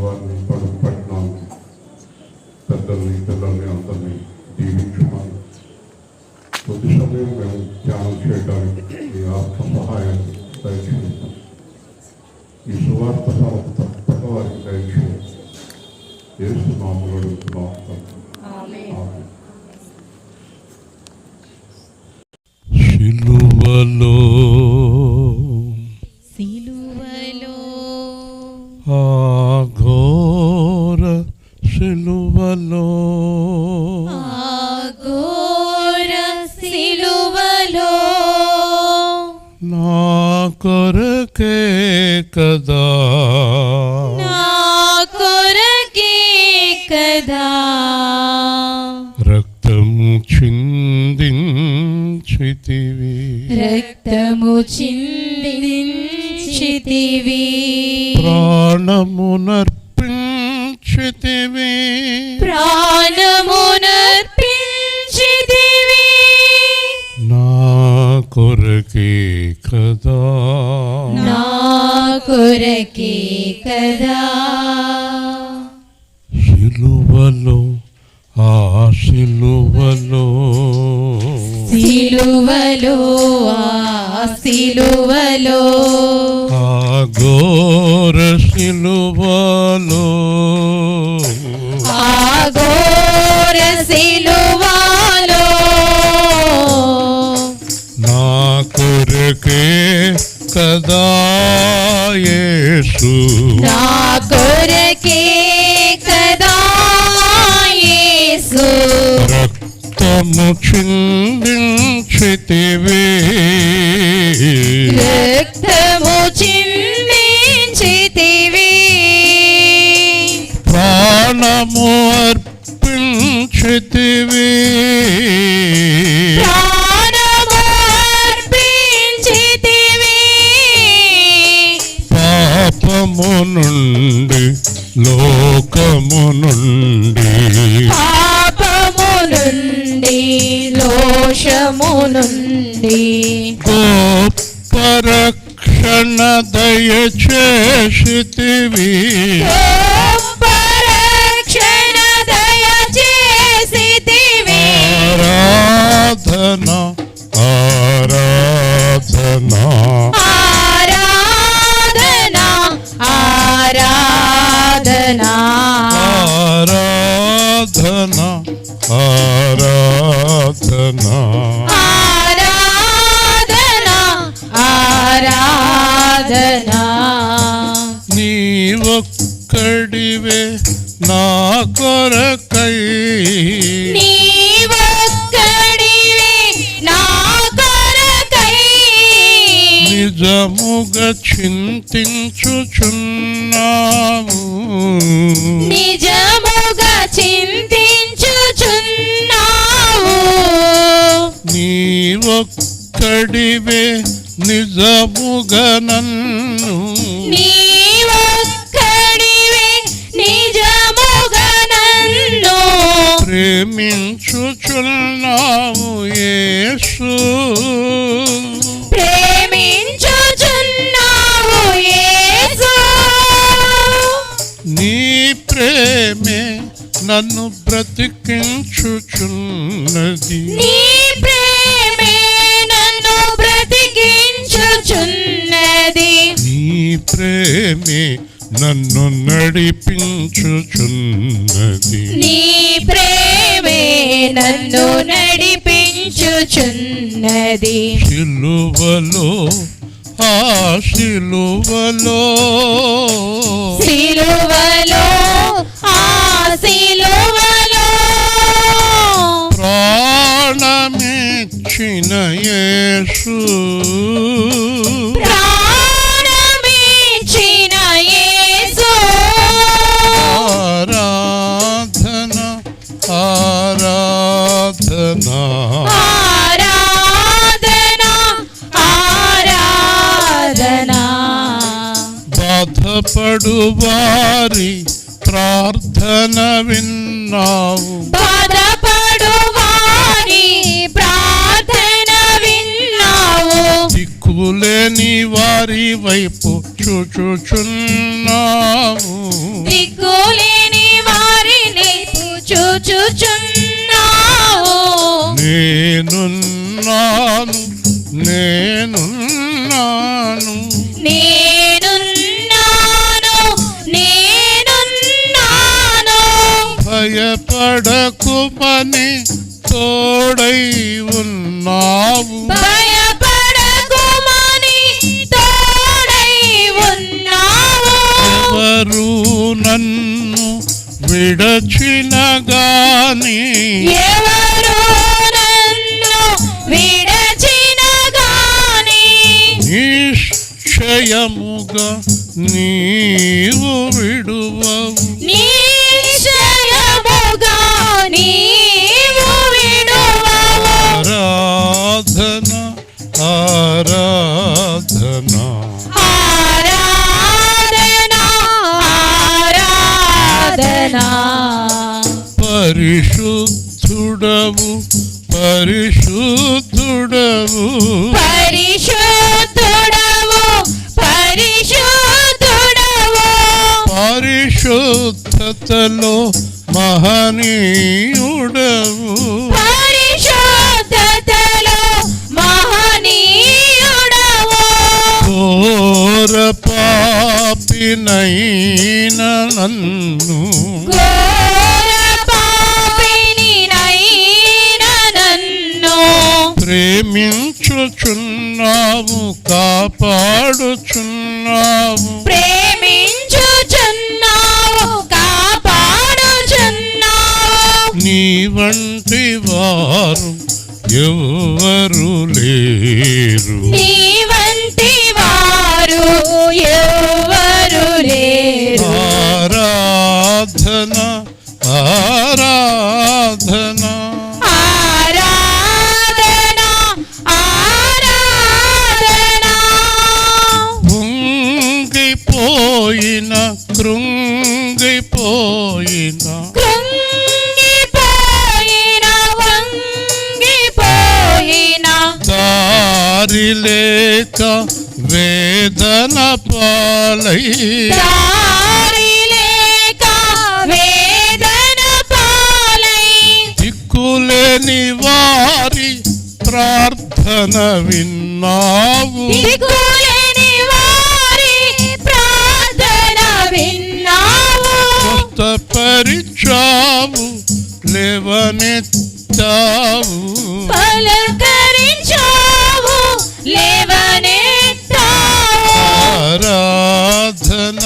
వారిని పడుకు పట్టణానికి పెద్దల్ని పిల్లల్ని అందరినీ దీవించున్నాను. కొద్ది సమయం మేము ధ్యానం చేయడానికి ఈ ఆత్మ సహాయాన్ని దయచేయండి. ఈ సువార్త తప్పక వారికి దయచేయండి. యేసు నామములో అడుగుతున్నాం. సిలువలో ఆ ఘోర సిలువలో నా కొరకే కదా రక్తము చిందించితివి ప్రాణమునర్పించితివి నా కొరకే కదా సిలువలో ఆ సిలువలో ఆ ఘోర సిలువలో నా కొరకే కదా యేసు రక్తము చిందించితివి ప్రాణము అర్పించితివి పాపము నుండి లోకము నుండి గొప్ప రక్షణ దయచేసితివి ఆరాధన ఆరాధన ఆరాధన ఆరాధన నీవొక్కడివే నా కొరకై నిజముగా చింతించుచున్నాము నీవొక్కడివే నిజముగా నన్ను ప్రేమించుచున్నావు యేసు నీ ప్రేమే నన్ను బ్రతికించుచున్నది నీ ప్రేమే నన్ను నడిపించుచున్నది సిలువలో ఆ సిలువలో ప్రాణమిచ్చిన యేసు ఆరాధన ఆరాధన బాధపడు వారి ప్రార్థన విన్నావు దిక్కులేని వారి వైపు చూచుచున్నావు పిలుచుచున్నావు. నేనున్నాను నేనున్నాను నేనున్నాను నేనున్నాను. భయపడకుమని తోడై ఉన్నావు. భయపడకుమని తోడై ఉన్నావు. ఎవరు నన్ను విడచిన గాని ఎవరు నన్ను విడచిన గాని నిశ్చయముగా నీవు విడువవు. నిశ్చయముగా నీవు విడువవు. ఆరాధన ఆరాధన ఆరాధన ఆరాధన. పరిశుద్ధుడవు పరిశుద్ధుడవు పరిశుద్ధుడవు పరిశుద్ధుడవు. పరిశుద్ధతలో మహనీయుడవు. పరిశుద్ధతలో మహనీయుడవు. ఘోర పాపినైన నన్ను ఘోర పాపినినైన నన్ను ప్రేమించుచున్నావు కాపాడుచున్నావు. ప్రేమించుచున్నావు కాపాడుచున్నావు. నీ వంటి వారు ఎవరు లేరు. నీ వంటి వారు ఎవరు లేరు. ఆరాధన ఆరాధన ఆరాధన ఆరాధన. కృంగిపోయిన కృంగిపోయిన కృంగిపోయిన వంగిపోయిన దారి లేక వేదన పాలై దారి లేక వేదన పాలై దిక్కులేని వారి ప్రార్థన విన్నావు. దిక్కులేని వారి ప్రార్థన విన్నావు. స్వస్థపరిచావు లేవనెత్తావు. పలకరించావు లేవనెత్తావు. ఆరాధన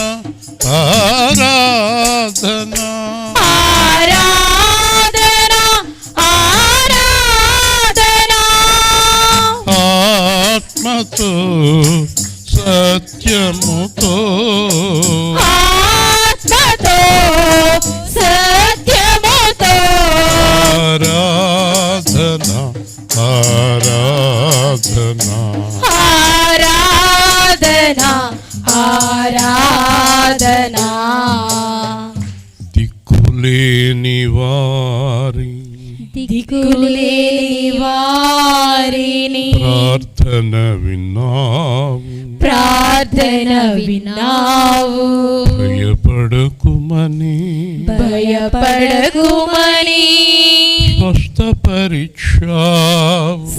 ఆరాధన ఆరాధన ఆరాధన. ఆత్మతో సత్యముతో ఆత్మతో సత్యముతో ఆరాధన ఆరాధన ఆరాధన ఆరాధన. దిక్కులేని వారి దిక్కులేని వారిని ప్రార్థన విన్నావు. ప్రార్థన విన్నావు. భయపడకుమని భయపడకుమని స్వస్థపరిచావు.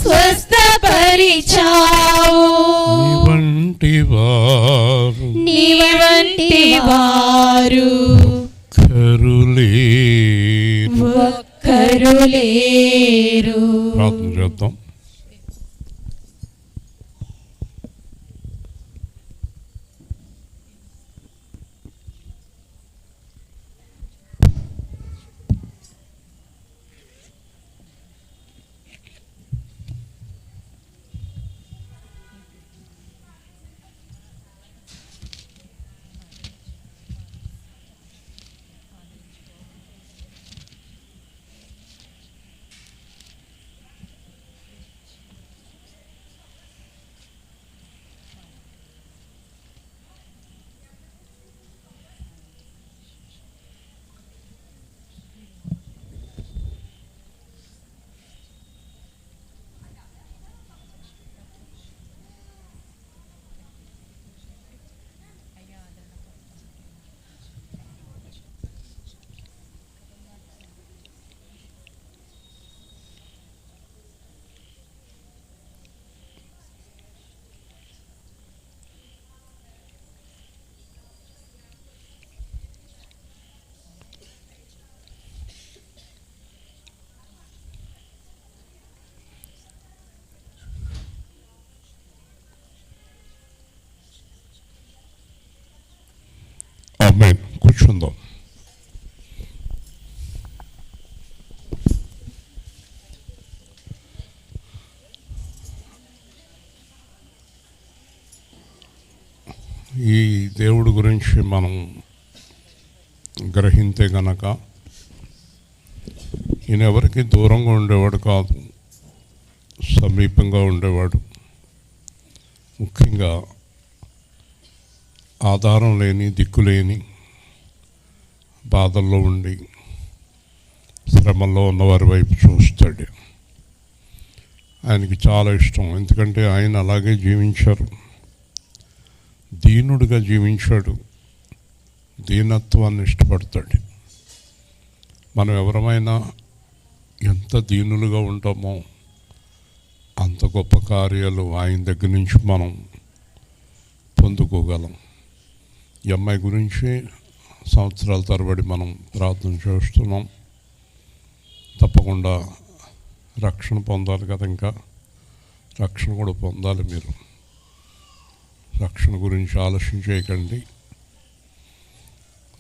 స్వస్థపరిచావు. నీ వంటి వారు నీ వంటి వారు కరులేరు. ఒక్కరు లేరు. ప్రార్థన చేద్దాం. ఆమేన్. కూర్చుందాం. ఈ దేవుడి గురించి మనం గ్రహింతే గనక ఈయన ఎవరికి దూరంగా ఉండేవాడు కాదు, సమీపంగా ఉండేవాడు. ముఖ్యంగా ఆధారం లేని, దిక్కులేని, బాధల్లో ఉండి శ్రమల్లో ఉన్నవారి వైపు చూస్తాడు. ఆయనకి చాలా ఇష్టం, ఎందుకంటే ఆయన అలాగే జీవించారు. దీనుడిగా జీవించాడు, దీనత్వాన్ని ఇష్టపడతాడు. మనం ఎవరమైనా ఎంత దీనులుగా ఉంటామో అంత గొప్ప కార్యాలు ఆయన దగ్గర నుంచి మనం పొందుకోగలం. ఈ అమ్మాయి గురించి సంవత్సరాల తరబడి మనం ప్రార్థన చేస్తున్నాం. తప్పకుండా రక్షణ పొందాలి కదా, ఇంకా రక్షణ కూడా పొందాలి. మీరు రక్షణ గురించి ఆలోచన చేయకండి.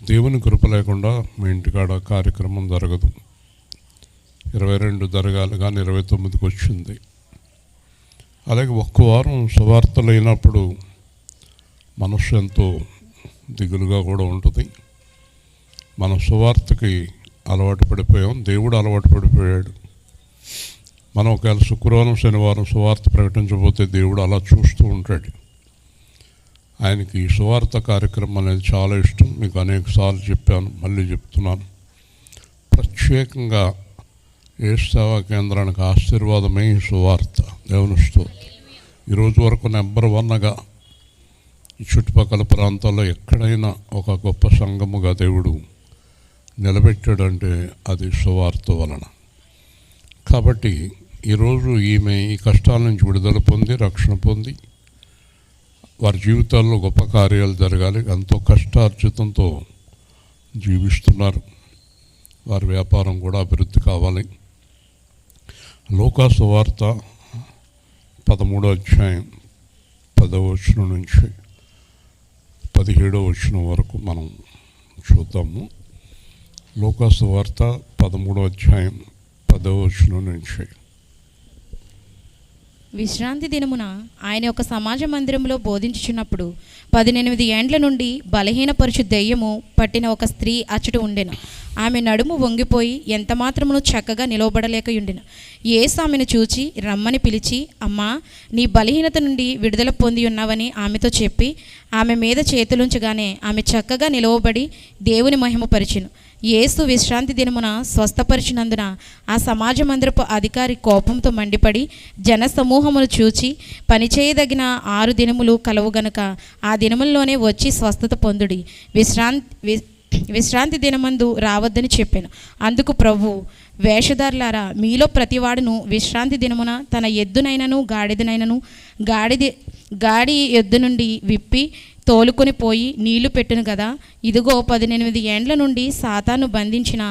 దేవుని కృప లేకుండా మీ ఇంటికాడ కార్యక్రమం జరగదు. 22 జరగాలి కానీ 29కి వచ్చింది. అలాగే ఒక్క వారం సువార్తలు అయినప్పుడు మనస్సు ఎంతో దిగులుగా కూడా ఉంటుంది. మనం సువార్తకి అలవాటు పడిపోయాం, దేవుడు అలవాటు పడిపోయాడు. మనం ఒకవేళ శుక్రవారం శనివారం సువార్త ప్రకటించబోతే దేవుడు అలా చూస్తూ ఉంటాడు. ఆయనకి ఈ సువార్త కార్యక్రమం అనేది చాలా ఇష్టం. మీకు అనేక సార్లు చెప్పాను, మళ్ళీ చెప్తున్నాను. ప్రత్యేకంగా యేసు సేవా కేంద్రానికి ఆశీర్వాదమే ఈ సువార్త. దేవుని స్తోత్రం. ఈరోజు వరకు నెంబర్ 1గా ఈ చుట్టుపక్కల ప్రాంతాల్లో ఎక్కడైనా ఒక గొప్ప సంఘముగా దేవుడు నిలబెట్టాడంటే అది సువార్త వలన. కాబట్టి ఈరోజు ఈమె ఈ కష్టాల నుంచి విడుదల పొంది, రక్షణ పొంది, వారి జీవితాల్లో గొప్ప కార్యాలు జరగాలి. ఎంతో కష్టార్జితంతో జీవిస్తున్నారు. వారి వ్యాపారం కూడా అభివృద్ధి కావాలి. లూకా సువార్త 13వ అధ్యాయం 10వ వచనం నుంచి 17వ వచనం వరకు మనం చూద్దాము. లూకా సువార్త 13వ అధ్యాయం 10వ వచనం నుంచి. విశ్రాంతి దినమున ఆయన ఒక సమాజ మందిరంలో బోధించుచున్నప్పుడు 18 ఏండ్ల నుండి బలహీనపరుచు దెయ్యము పట్టిన ఒక స్త్రీ అచ్చట ఉండెను. ఆమె నడుము వంగిపోయి ఎంత మాత్రమును చక్కగా నిలవబడలేకయుండెను. యేసు ఆమెను చూచి రమ్మని పిలిచి, అమ్మా, నీ బలహీనత నుండి విడుదల పొంది ఉన్నావని ఆమెతో చెప్పి ఆమె మీద చేతులుంచగానే ఆమె చక్కగా నిలవబడి దేవుని మహిమపరిచెను. యేసు విశ్రాంతి దినమున స్వస్థపరిచినందున ఆ సమాజ మందిరపు అధికారి కోపంతో మండిపడి జనసమూహమును చూచి, పనిచేయదగిన 6 దినములు కలవు గనుక ఆ దినముల్లోనే వచ్చి స్వస్థత పొందుడి, విశ్రాంతి దినమందు రావద్దని చెప్పాను. అందుకు ప్రభు, వేషధారులారా, మీలో ప్రతివాడును విశ్రాంతి దినమున తన ఎద్దునైనను గాడిదనైనను గాడి ఎద్దు నుండి విప్పి తోలుకొని పోయి నీళ్లు పెట్టును కదా. ఇదిగో 18 ఏండ్ల నుండి సాతాను బంధించిన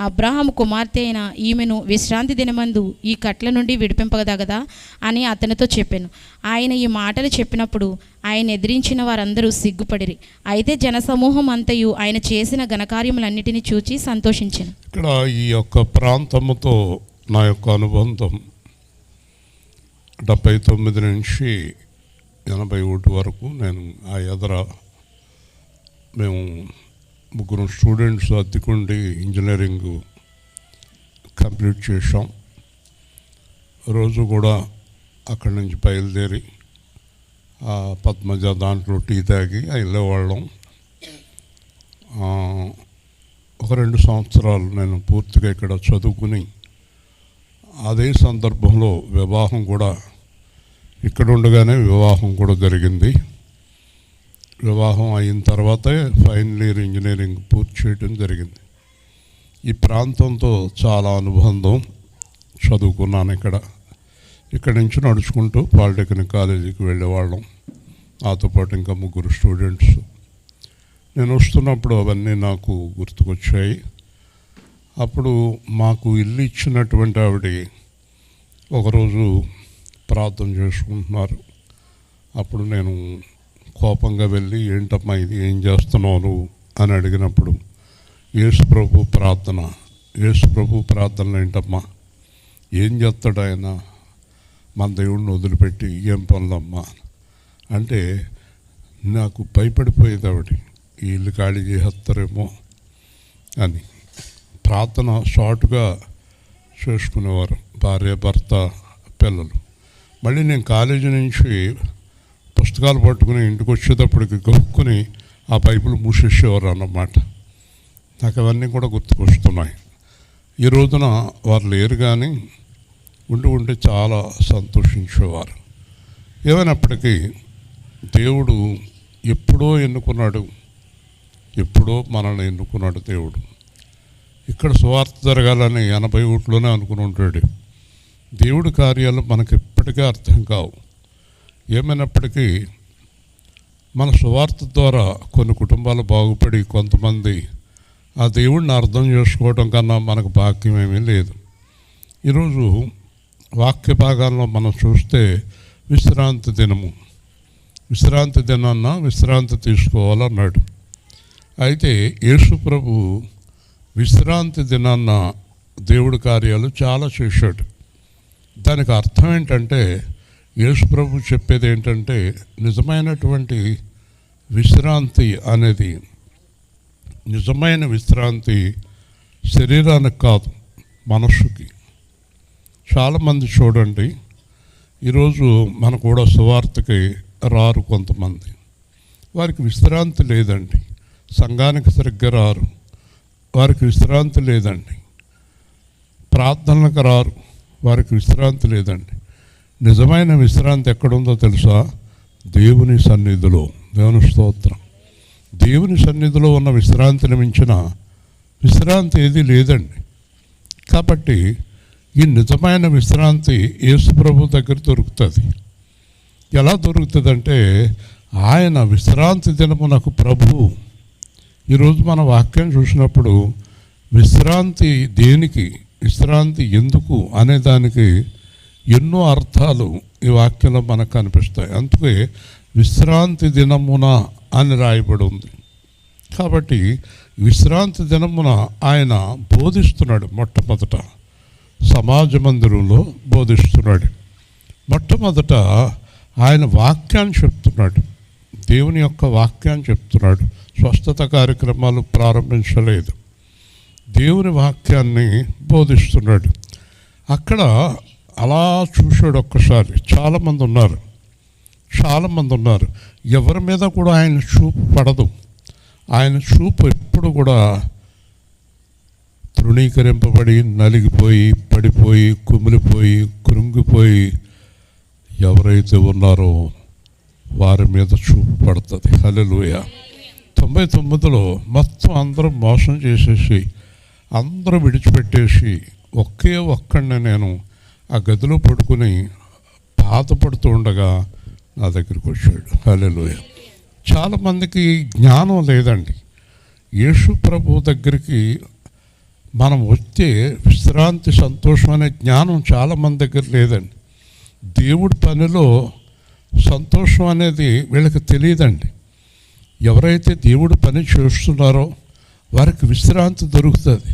అబ్రాహాము కుమార్తె అయిన ఈమెను విశ్రాంతి దినమందు ఈ కట్ల నుండి విడిపింపగదగదా అని అతనితో చెప్పాను. ఆయన ఈ మాటలు చెప్పినప్పుడు ఆయన ఎదిరించిన వారందరూ సిగ్గుపడిరి. అయితే జనసమూహం అంతయు ఆయన చేసిన ఘనకార్యములన్నిటినీ చూచి సంతోషించాను. ఇక్కడ ఈ యొక్క ప్రాంతముతో నా యొక్క అనుబంధం 79 నుంచి 81 వరకు నేను ఆ ఎదర మేము 3 స్టూడెంట్స్ అద్దెకుండి ఇంజనీరింగ్ కంప్లీట్ చేసాం. రోజు కూడా అక్కడి నుంచి బయలుదేరి పద్మజ దాంట్లో టీ తాగి వెళ్ళేవాళ్ళం. ఒక 2 సంవత్సరాలు నేను పూర్తిగా ఇక్కడ చదువుకుని అదే సందర్భంలో వివాహం కూడా ఇక్కడ ఉండగానే వివాహం కూడా జరిగింది. వివాహం అయిన తర్వాతే ఫైనల్ ఇయర్ ఇంజనీరింగ్ పూర్తి చేయడం జరిగింది. ఈ ప్రాంతంతో చాలా అనుబంధం. చదువుకున్నాను ఇక్కడి నుంచి నడుచుకుంటూ పాలిటెక్నిక్ కాలేజీకి వెళ్ళేవాళ్ళం. నాతో పాటు ఇంకా 3 స్టూడెంట్స్. నేను వస్తున్నప్పుడు అవన్నీ నాకు గుర్తుకొచ్చాయి. అప్పుడు మాకు ఇల్లు ఇచ్చినటువంటి ఆవిడ ఒకరోజు ప్రార్థన చేసుకుంటున్నారు. అప్పుడు నేను కోపంగా వెళ్ళి, ఏంటమ్మా ఇది, ఏం చేస్తున్నావు నువ్వు అని అడిగినప్పుడు యేసు ప్రభు ప్రార్థనలు ఏంటమ్మా, ఏం చేస్తాడు ఆయన, మన దేవుడిని వదిలిపెట్టి ఏం పనులమ్మా అంటే నాకు భయపడిపోయేది ఆవిడ, ఈ ఇల్లు ఖాళీ చేసేస్తారేమో అని. ప్రార్థన షార్ట్గా చేసుకునేవారు, భార్య భర్త పిల్లలు. మళ్ళీ నేను కాలేజీ నుంచి పుస్తకాలు పట్టుకుని ఇంటికి వచ్చేటప్పటికి గొక్కుని ఆ బైబిల్ మూసేసేవారు అన్నమాట. నాకు అవన్నీ కూడా గుర్తుకొస్తున్నాయి. ఈ రోజున వారు లేరు, కానీ ఉండి చాలా సంతోషించేవారు. ఏమైనప్పటికీ దేవుడు ఎప్పుడో ఎన్నుకున్నాడు, ఎప్పుడో మనల్ని ఎన్నుకున్నాడు దేవుడు. ఇక్కడ సువార్త జరగాలని 81లోనే అనుకుని ఉంటాడు. దేవుడి కార్యాలు మనకు ఎప్పటికీ అర్థం కావు. ఏమైనప్పటికీ మన సువార్త ద్వారా కొన్ని కుటుంబాలు బాగుపడి కొంతమంది ఆ దేవుడిని అర్థం చేసుకోవడం కన్నా మనకు భాగ్యం ఏమీ లేదు. ఈరోజు వాక్య భాగాల్లో మనం చూస్తే విశ్రాంతి దినాన్న విశ్రాంతి తీసుకోవాలన్నాడు. అయితే యేసు ప్రభు విశ్రాంతి దినాన్న దేవుడి కార్యాలు చాలా చేశాడు. దానికి అర్థం ఏంటంటే, యేసు ప్రభు చెప్పేది ఏంటంటే, నిజమైనటువంటి విశ్రాంతి అనేది, నిజమైన విశ్రాంతి శరీరానికి కాదు, మనస్సుకి. చాలామంది చూడండి, ఈరోజు మన కూడా సువార్తకి రారు కొంతమంది, వారికి విశ్రాంతి లేదండి. సంఘానికి సరిగ్గా రారు, వారికి విశ్రాంతి లేదండి. ప్రార్థనలకు రారు, వారికి విశ్రాంతి లేదండి. నిజమైన విశ్రాంతి ఎక్కడుందో తెలుసా? దేవుని సన్నిధిలో. దేవుని స్తోత్రం. దేవుని సన్నిధిలో ఉన్న విశ్రాంతిని మించిన విశ్రాంతి ఏది లేదండి. కాబట్టి ఈ నిజమైన విశ్రాంతి యేసు ప్రభు దగ్గర దొరుకుతుంది. ఎలా దొరుకుతుందంటే, ఆయన విశ్రాంతి దినమునకు ప్రభువు. ఈరోజు మన వాక్యం చూసినప్పుడు విశ్రాంతి దేనికి, విశ్రాంతి ఎందుకు అనే దానికి ఎన్నో అర్థాలు ఈ వాక్యంలో మనకు కనిపిస్తాయి. అందుకే విశ్రాంతి దినమున అని రాయబడి ఉంది. కాబట్టి విశ్రాంతి దినమున ఆయన బోధిస్తున్నాడు. మొట్టమొదట సమాజ మందిరంలో బోధిస్తున్నాడు. మొట్టమొదట ఆయన వాక్యాన్ని చెప్తున్నాడు, దేవుని యొక్క వాక్యాన్ని చెప్తున్నాడు. స్వస్థత కార్యక్రమాలు ప్రారంభించలేదు, దేవుని వాక్యాన్ని బోధిస్తున్నాడు. అక్కడ అలా చూశాడు ఒక్కసారి. చాలామంది ఉన్నారు, ఎవరి మీద కూడా ఆయన చూపు పడదు. ఆయన చూపు ఎప్పుడు కూడా తృణీకరింపబడి, నలిగిపోయి, పడిపోయి, కుమిలిపోయి, కృంగిపోయి ఎవరైతే ఉన్నారో వారి మీద చూపు పడుతుంది. హల్లెలూయా. 99లో మొత్తం అందరూ మోసం చేసేసి, అందరూ విడిచిపెట్టేసి, ఒక్కడిని నేను ఆ గదిలో పడుకుని బాధపడుతూ ఉండగా నా దగ్గరికి వచ్చాడు. హల్లెలూయా. చాలామందికి జ్ఞానం లేదండి. యేసు ప్రభు దగ్గరికి మనం వస్తే విశ్రాంతి, సంతోషం అనే జ్ఞానం చాలామంది దగ్గర లేదండి. దేవుడి పనిలో సంతోషం అనేది వీళ్ళకి తెలియదండి. ఎవరైతే దేవుడి పని చేస్తున్నారో వారికి విశ్రాంతి దొరుకుతుంది.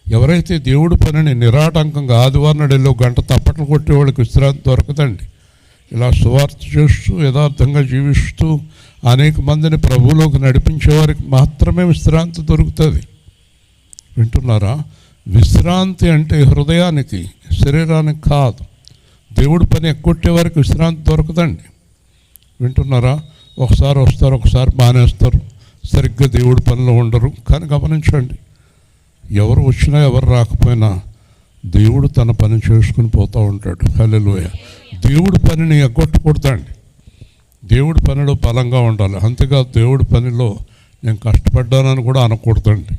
ఎవరైతే దేవుడి పనిని నిరాటంకంగా ఆదివారం నాడు గంట తప్పట్లు కొట్టే వాళ్ళకి విశ్రాంతి దొరకదండి. ఇలా సువార్త చేస్తూ యథార్థంగా జీవిస్తూ అనేక మందిని ప్రభువులోకి నడిపించే వారికి మాత్రమే విశ్రాంతి దొరుకుతుంది. వింటున్నారా? విశ్రాంతి అంటే హృదయానికి, శరీరానికి కాదు. దేవుడి పని ఎక్కొట్టే వారికి విశ్రాంతి దొరకదండి. వింటున్నారా? ఒకసారి వస్తారు, ఒకసారి మానేస్తారు, సరిగ్గా దేవుడి పనిలో ఉండరు. కానీ గమనించండి, ఎవరు వచ్చినా ఎవరు రాకపోయినా దేవుడు తన పని చేసుకుని పోతూ ఉంటాడు. హల్లెలూయా. దేవుడి పనిని ఎగ్గొట్టకూడదండి. దేవుడి పనిలో బలంగా ఉండాలి. అంతేకాదు దేవుడి పనిలో నేను కష్టపడ్డానని కూడా అనకూడదండి.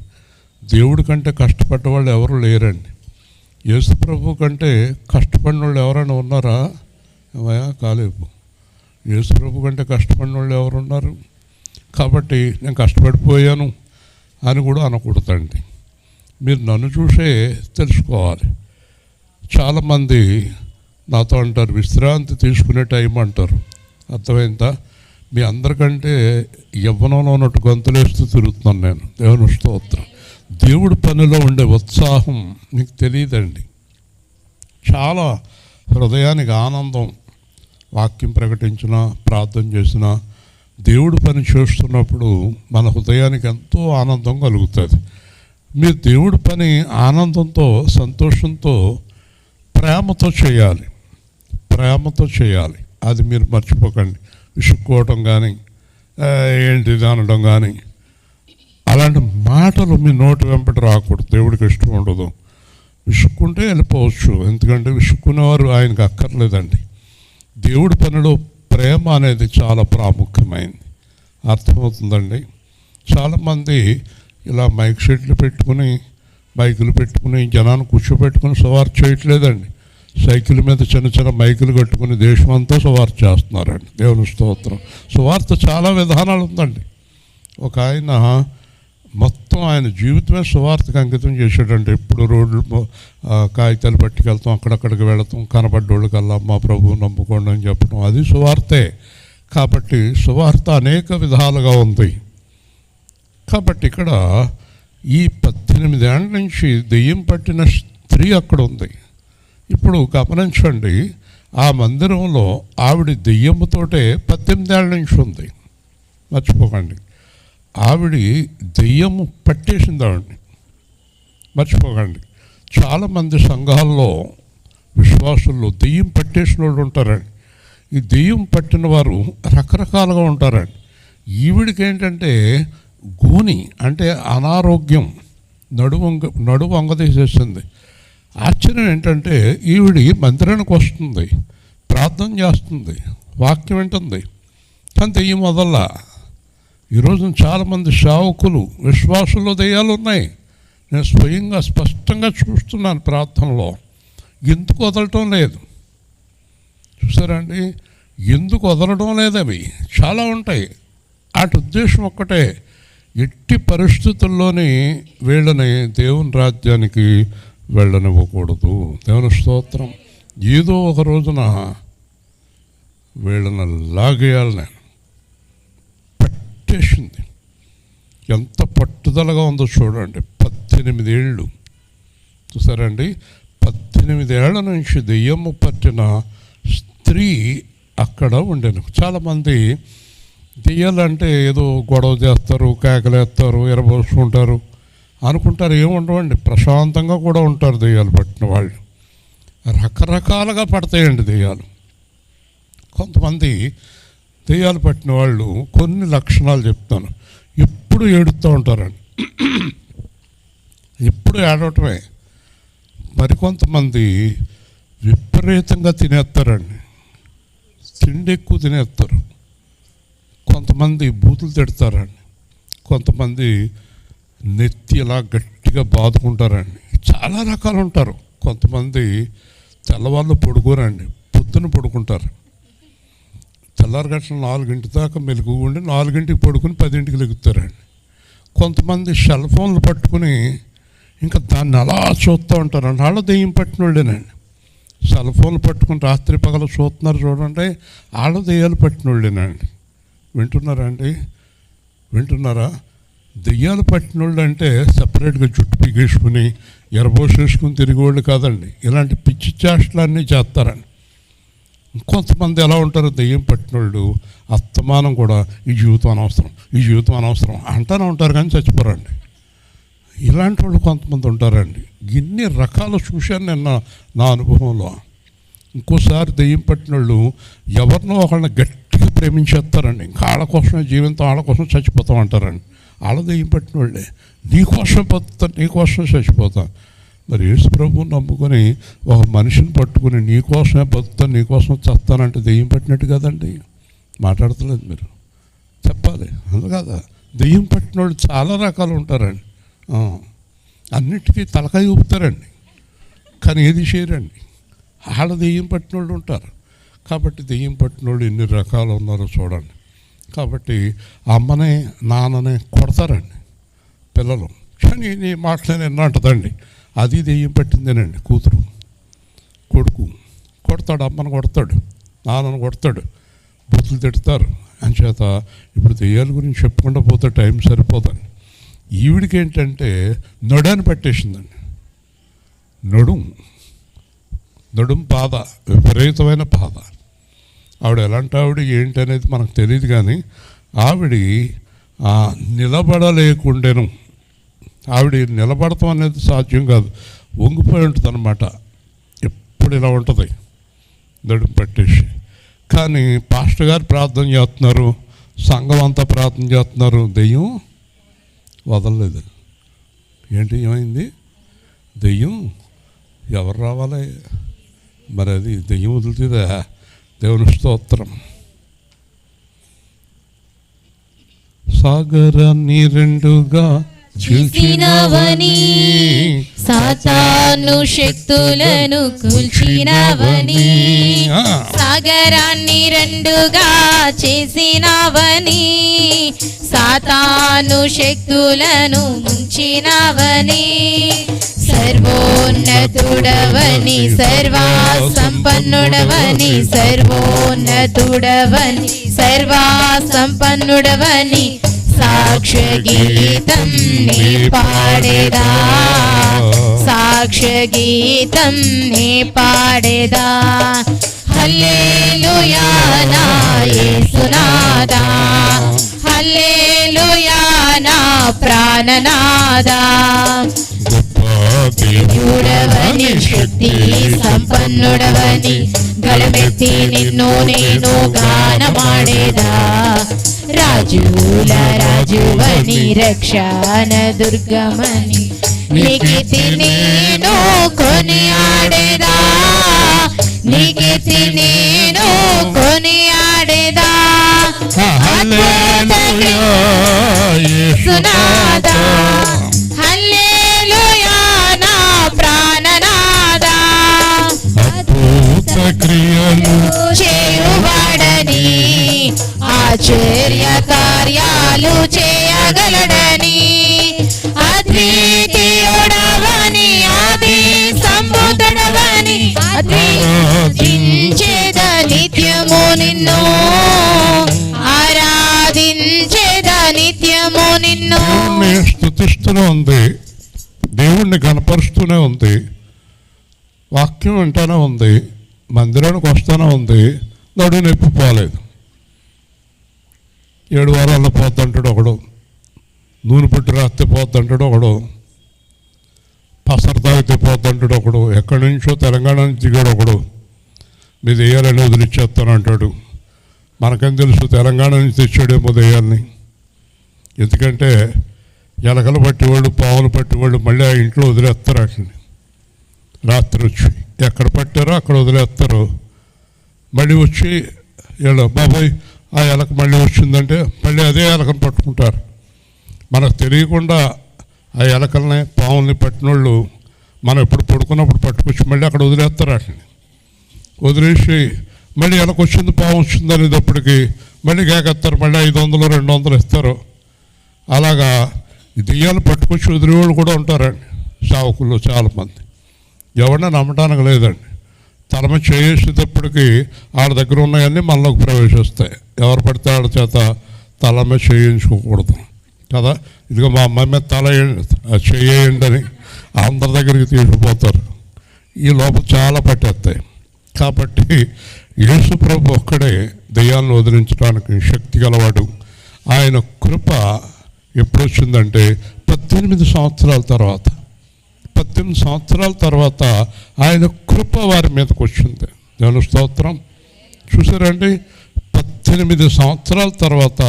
దేవుడి కంటే కష్టపడ్డ వాళ్ళు ఎవరు లేరండి. యేసు ప్రభు కంటే కష్టపడిన వాళ్ళు ఎవరైనా ఉన్నారా? ఏమయ్యా కాలేపు. యేసు ప్రభు కంటే కష్టపడిన వాళ్ళు ఎవరున్నారు? కాబట్టి నేను కష్టపడిపోయాను అని కూడా అనకూడదండి. మీరు నన్ను చూసే తెలుసుకోవాలి. చాలామంది నాతో అంటారు, విశ్రాంతి తీసుకునే టైం అంటారు. అర్థమైందా? మీ అందరికంటే యవ్వనంలో ఉన్నట్టు గంతులేస్తూ తిరుగుతున్నాను నేను. దేవుని స్తోత్రం. దేవుడి పనిలో ఉండే ఉత్సాహం మీకు తెలియదండి. చాలా హృదయానికి ఆనందం. వాక్యం ప్రకటించిన, ప్రార్థన చేసిన, దేవుడి పని చేస్తున్నప్పుడు మన హృదయానికి ఎంతో ఆనందం కలుగుతుంది. మీరు దేవుడి పని ఆనందంతో, సంతోషంతో, ప్రేమతో చేయాలి. ప్రేమతో చేయాలి. అది మీరు మర్చిపోకండి. విసుక్కోవటం కానీ, ఏంటిది అనడం కానీ, అలాంటి మాటలు మీ నోటి వెంబడి రాకూడదు. దేవుడికి ఇష్టం ఉండదు. విసుక్కుంటే వెళ్ళిపోవచ్చు, ఎందుకంటే విసుక్కునేవారు ఆయనకు అక్కర్లేదండి. దేవుడి పనిలో ప్రేమ అనేది చాలా ప్రాముఖ్యమైనది. అర్థమవుతుందండి. చాలామంది ఇలా మైక్ సెట్లు పెట్టుకుని, బైకులు పెట్టుకుని, జనాన్ని కూర్చోబెట్టుకుని సవారు చేయట్లేదండి. సైకిల్ మీద చిన్న చిన్న మైకులు కట్టుకుని దేశమంతా సువార్త చేస్తున్నారండి. దేవుని స్తోత్రం. సువార్త చాలా విధానాలు ఉందండి. ఒక ఆయన మొత్తం ఆయన జీవితమే సువార్తకు అంకితం చేశాడంటే, ఎప్పుడు రోడ్లు కాగితాలు పట్టుకెళ్తాం, అక్కడక్కడికి వెళతాం, కనబడ్డోళ్ళకల్లా మా ప్రభువు నమ్ముకోండి అని చెప్పడం, అది సువార్తే. కాబట్టి సువార్త అనేక విధాలుగా ఉంది. కాబట్టి ఇక్కడ ఈ 18 ఏళ్ళ నుంచి దెయ్యం పట్టిన స్త్రీ అక్కడ ఉంది. ఇప్పుడు గమనించండి, ఆ మందిరంలో ఆవిడ దెయ్యముతోటే 18 ఏళ్ళ నుంచి ఉంది. మర్చిపోకండి, ఆవిడ దెయ్యము పట్టేసింది ఆవిడని. మర్చిపోకండి, చాలామంది సంఘాల్లో, విశ్వాసుల్లో దెయ్యం పట్టేసిన వాళ్ళు ఉంటారండి. ఈ దెయ్యం పట్టిన వారు రకరకాలుగా ఉంటారండి. ఈవిడికి ఏంటంటే గూని అంటే అనారోగ్యం, నడుము వంగదీసేసింది. ఆశ్చర్యం ఏంటంటే ఈవిడి మందిరానికి వస్తుంది, ప్రార్థన చేస్తుంది, వాక్యం వింటుంది, కానీ దెయ్యం వదల్లా. ఈరోజు చాలామంది సేవకులు, విశ్వాసుల్లో దెయ్యాలు ఉన్నాయి. నేను స్వయంగా స్పష్టంగా చూస్తున్నాను ప్రార్థనలో. ఎందుకు వదలటం లేదు చూసారండి? ఎందుకు వదలడం లేదు? అవి చాలా ఉంటాయి. వాటి ఉద్దేశం ఒక్కటే, ఎట్టి పరిస్థితుల్లోని వీళ్ళని దేవుని రాజ్యానికి వెళ్ళనివ్వకూడదు. దేవుని స్తోత్రం. ఏదో ఒక రోజున వీళ్ళని లాగేయాలని పట్టేసింది. ఎంత పట్టుదలగా ఉందో చూడండి. 18 ఏళ్ళు చూసారండి. 18 ఏళ్ల నుంచి దెయ్యము పట్టిన స్త్రీ అక్కడ ఉండేను. చాలామంది దెయ్యాలంటే ఏదో గొడవ చేస్తారు, కేకలేస్తారు, ఎరబోసుకుంటారు అనుకుంటారు. ఏముండవండి, ప్రశాంతంగా కూడా ఉంటారు దెయ్యాలు పట్టిన వాళ్ళు. రకరకాలుగా పడతాయండి దెయ్యాలు. కొంతమంది దెయ్యాలు పట్టిన వాళ్ళు కొన్ని లక్షణాలు చెప్తాను. ఎప్పుడు ఏడుస్తూ ఉంటారండి, ఎప్పుడు ఏడవటమే. మరికొంతమంది విపరీతంగా తినేస్తారండి, తిండి ఎక్కువ తినేస్తారు. కొంతమంది బూతులు తిడతారండి, కొంతమంది నెత్తి ఇలా గట్టిగా బాదుకుంటారండి. చాలా రకాలు ఉంటారు. కొంతమంది తెల్లవాళ్ళు పడుకోరండి, పొద్దున పడుకుంటారు. తెల్లారి గంటల 4 దాకా మెలుగు ఉండి 4 పడుకుని 10 లెగుతారండి. కొంతమంది సెల్ ఫోన్లు పట్టుకుని ఇంకా దాన్ని అలా చూస్తూ ఉంటారండి. వాళ్ళ దెయ్యం పట్టిన వాళ్ళేనండి. సెల్ ఫోన్లు పట్టుకుని రాత్రి పగలు చూస్తున్నారు చూడండి, వాళ్ళ దెయ్యాలు పట్టిన వాళ్ళేనండి. వింటున్నారా? దెయ్యాలు పట్టిన వాళ్ళు అంటే సపరేట్గా జుట్టు పీకేసుకుని ఎరబోసేసుకుని తిరిగేవాళ్ళు కాదండి. ఇలాంటి పిచ్చి చేష్టలన్నీ చేస్తారండి. ఇంకొంతమంది ఎలా ఉంటారు, దెయ్యం పట్టిన వాళ్ళు అస్తమానం కూడా ఈ జీవితం అనవసరం అంటానే ఉంటారు, కానీ చచ్చిపోరండి. ఇలాంటి వాళ్ళు కొంతమంది ఉంటారండి. ఇన్ని రకాలు చూశాను నేను నా అనుభవంలో. ఇంకోసారి దెయ్యం పట్టిన వాళ్ళు ఎవరినో ఒకళ్ళని గట్టిగా ప్రేమించేస్తారండి. ఇంకా వాళ్ళ కోసమే జీవితం, వాళ్ళ కోసం చచ్చిపోతాం అంటారండి. వాళ్ళ దెయ్యం పట్టిన వాళ్ళే. నీకోసమే బతుకుతా, నీకోసమే చచ్చిపోతా. మరి యేసు ప్రభువుని నమ్ముకొని ఒక మనిషిని పట్టుకుని నీకోసమే బతుకుతా, నీకోసం చస్తానంటే దెయ్యం పట్టినట్టు కదండి. మాట్లాడతలేదు మీరు, చెప్పాలి అందు కదా. దెయ్యం పట్టిన వాళ్ళు చాలా రకాలు ఉంటారండి. అన్నిటికీ తలకాయ ఊపుతారండి, కానీ ఏది చేయరండి. వాళ్ళ దెయ్యం పట్టిన వాళ్ళు ఉంటారు. కాబట్టి దెయ్యం పట్టిన వాళ్ళు ఎన్ని రకాలు ఉన్నారో చూడండి. కాబట్టి అమ్మనే నాన్ననే కొడతారండి పిల్లలు. కానీ నీ మాటలే ఎన్నంటదండి, అది దెయ్యం పట్టిందేనండి. కూతురు కొడుకు కొడతాడు, అమ్మను కొడతాడు, నాన్నను కొడతాడు, బూతులు తిడతారు, అంచేత ఇప్పుడు దెయ్యాల గురించి చెప్పుకుంటూ పోతే టైం సరిపోదండి. ఈవిడికి ఏంటంటే నొడాన్ని పట్టేసిందండి. నడుం బాధ, విపరీతమైన బాధ. ఆవిడ ఎలాంటి ఆవిడ ఏంటి అనేది మనకు తెలియదు, కానీ ఆవిడ నిలబడలేకుండెను. ఆవిడ నిలబడటం అనేది సాధ్యం కాదు, వంగిపోయి ఉంటుంది అన్నమాట. ఎప్పుడు ఇలా ఉంటుంది నడుము పట్టేసి. కానీ పాస్టర్ గారు ప్రార్థన చేస్తున్నారు, సంఘం అంతా ప్రార్థన చేస్తున్నారు, దెయ్యం వదలలేదు. ఏంటి ఏమైంది? దెయ్యం ఎవరు రావాలి మరి? అది దెయ్యం వదులుతుందా? దేవుని స్తోత్రం. సాగరాన్ని రెండుగా చీల్చినవని, సాతాను శక్తులను కూల్చినవని, సాగరాన్ని రెండుగా చేసినవని, సాతాను శక్తులను ముంచినవని, సర్వోన్నతుడవని, సర్వా సంపన్నుడవని, సర్వోన్నతుడవని, సర్వా సంపన్నుడవని, సాక్ష్య గీతం నీ పాడేదా, సాక్ష్య గీతం నీ పాడేదా. హల్లెలూయా నా యేసునాదా, హల్లెలూయా నా ప్రాణనాదా. దేవుడవని, శక్తి సంపన్నుడవని, గళమెత్తి నిన్ను నేను గానమాడేదా. రాజుల రాజువని, రక్షణ దుర్గమని, నీకీర్తి నేను కొనియాడేదా, నీకీర్తి నేను కొనియాడేదా. యేసునాదా, హల్లెలూయా నా ప్రాణనాదా. అద్భుత క్రియలు చేయువాడని, ఆశ్చర్య కార్యాలు చేయగలడని, అద్వితీయుడవని, ఆది సంబుధుడవని, ఆరాధించేద నిత్యము నిన్ను, ఆరాధించేద నిత్యము నిన్ను. దేవుణ్ణి స్తుతిస్తూనే ఉంది, దేవుణ్ణి కనపరుస్తూనే ఉంది, వాక్యం వింటూనే ఉంది, మందిరానికి వస్తూనే ఉంది. నడు నొప్పి పోలేదు. 7 వారాల్లో పోద్దంటాడు ఒకడు, నూనె పుట్టి రాస్తే పోద్దంటాడు ఒకడు, పసరు తాగితే పోద్దంటాడు ఒకడు, ఎక్కడి నుంచో తెలంగాణ నుంచి దిగాడు ఒకడు, మీ దెయ్యాలని వదిలిచ్చేస్తానంటాడు. మనకేం తెలుసు తెలంగాణ నుంచి తెచ్చాడేమో దెయ్యాలని. ఎందుకంటే ఎలకలు పట్టేవాళ్ళు, పావులు పట్టేవాళ్ళు మళ్ళీ ఆ ఇంట్లో వదిలేస్తారు వాటిని. రాత్రి వచ్చి ఎక్కడ పట్టారో అక్కడ వదిలేస్తారు. మళ్ళీ వచ్చి వీళ్ళు బాబాయ్ ఆ ఎలక మళ్ళీ వచ్చిందంటే మళ్ళీ అదే ఎలకను పట్టుకుంటారు. మనకు తెలియకుండా ఆ ఎలకల్ని, పావుల్ని పట్టిన వాళ్ళు మనం ఎప్పుడు పడుకున్నప్పుడు పట్టుకొచ్చి మళ్ళీ అక్కడ వదిలేస్తారు వాటిని. వదిలేసి మళ్ళీ ఎలక వచ్చింది, పాము వచ్చింది అనేటప్పటికి మళ్ళీ కేకెత్తారు, మళ్ళీ 500 200 ఇస్తారు. అలాగా దెయ్యాలు పట్టుకొచ్చి వదిలేవాళ్ళు కూడా ఉంటారండి సేవకులు చాలామంది. ఎవరిని నమ్మటానికి లేదండి. తలమ చేసేటప్పటికి వాళ్ళ దగ్గర ఉన్నాయన్నీ మనలోకి ప్రవేశిస్తాయి. ఎవరు పడితే వాళ్ళ చేత తలమ చేయించుకోకూడదు కదా. ఇదిగో మా అమ్మాయి మీద తల చేయండి అని అందరి దగ్గరికి తీసుకుపోతారు. ఈ లోపల చాలా పట్టేస్తాయి. కాబట్టి యేసు ప్రభు ఒక్కడే దెయ్యాలను వదిలించడానికి శక్తి గలవాడు. ఆయన కృప ఎప్పుడు వచ్చిందంటే 18 సంవత్సరాల తర్వాత, 18 సంవత్సరాల తర్వాత ఆయన కృప వారి మీదకి వచ్చింది. దేవుని స్తోత్రం. చూసారండి, 18 సంవత్సరాల తర్వాత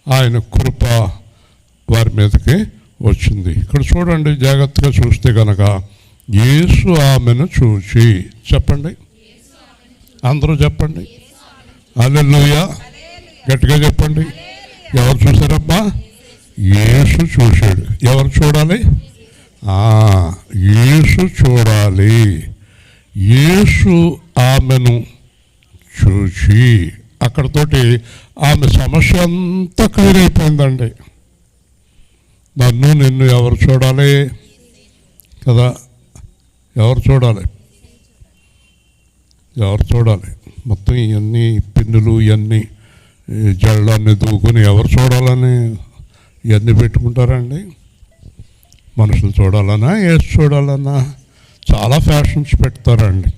ఆయన కృప వారి మీదకి వచ్చింది. ఇక్కడ చూడండి, జాగ్రత్తగా చూస్తే కనుక యేసు ఆమెను చూచి, చెప్పండి అందరూ చెప్పండి హల్లెలూయా, గట్టిగా చెప్పండి. ఎవరు చూసారమ్మా? యేసు చూశాడు. ఎవరు చూడాలి? యేసు చూడాలి. యేసు ఆమెను చూచి, అక్కడతోటి ఆమె సమస్య అంతా క్లియర్ అయిపోయిందండి. నన్ను నిన్ను ఎవరు చూడాలి కదా? ఎవరు చూడాలి? ఎవరు చూడాలి? మొత్తం ఇవన్నీ పిన్నులు ఇవన్నీ ఈ జళ్ళన్నీ దూకుని ఎవరు చూడాలని ఇవన్నీ పెట్టుకుంటారండి? మనుషులు చూడాలన్నా ఏసు చూడాలన్నా చాలా ఫ్యాషన్స్ పెడతారండి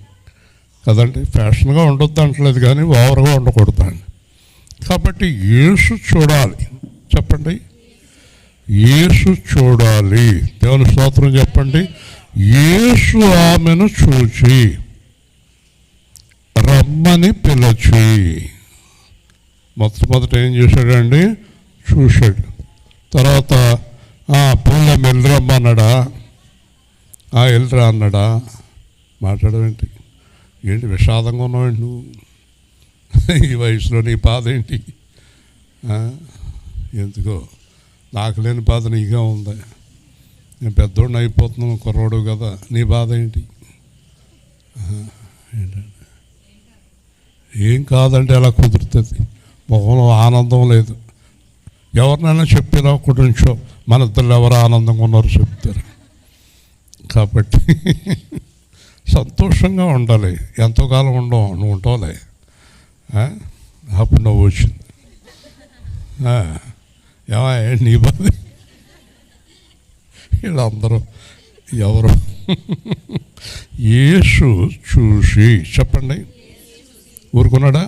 కదండి. ఫ్యాషన్గా ఉండొద్దు అంటలేదు కానీ ఓవర్గా ఉండకూడదండి. కాబట్టి యేసు చూడాలి. చెప్పండి, యేసు చూడాలి. దేవుని స్తోత్రం చెప్పండి. యేసు ఆమెను చూచి రమ్మని పిలిచి, మొదట ఏం చేశాడండి? చూశాడు. తర్వాత పూల వెళ్ళరమ్మన్నాడా? వెళ్ళరా అన్నాడా? మాట్లాడమేంటి? ఏంటి విషాదంగా ఉన్నావండి నువ్వు? ఈ వయసులో నీ బాధ ఏంటి? ఎందుకో నాకు లేని బాధ నీగా ఉంది. నేను పెద్దోడిని అయిపోతున్నాను, కుర్రోడు కదా, నీ బాధ ఏంటి? ఏం కాదంటే ఎలా కుదురుతుంది? మొహంలో ఆనందం లేదు. ఎవరినైనా చెప్పేలా ఒకటి నుంచో మన ఇద్దరు ఎవరు ఆనందంగా ఉన్నారో చెప్తారు. కాబట్టి సంతోషంగా ఉండాలి. ఎంతో కాలం ఉండవు, నువ్వు ఉంటావులే. అప్పుడు నువ్వు వచ్చింది నీ బాధ. వీళ్ళందరూ ఎవరు? యేసు చూసి, చెప్పండి, ఊరుకున్నాడా?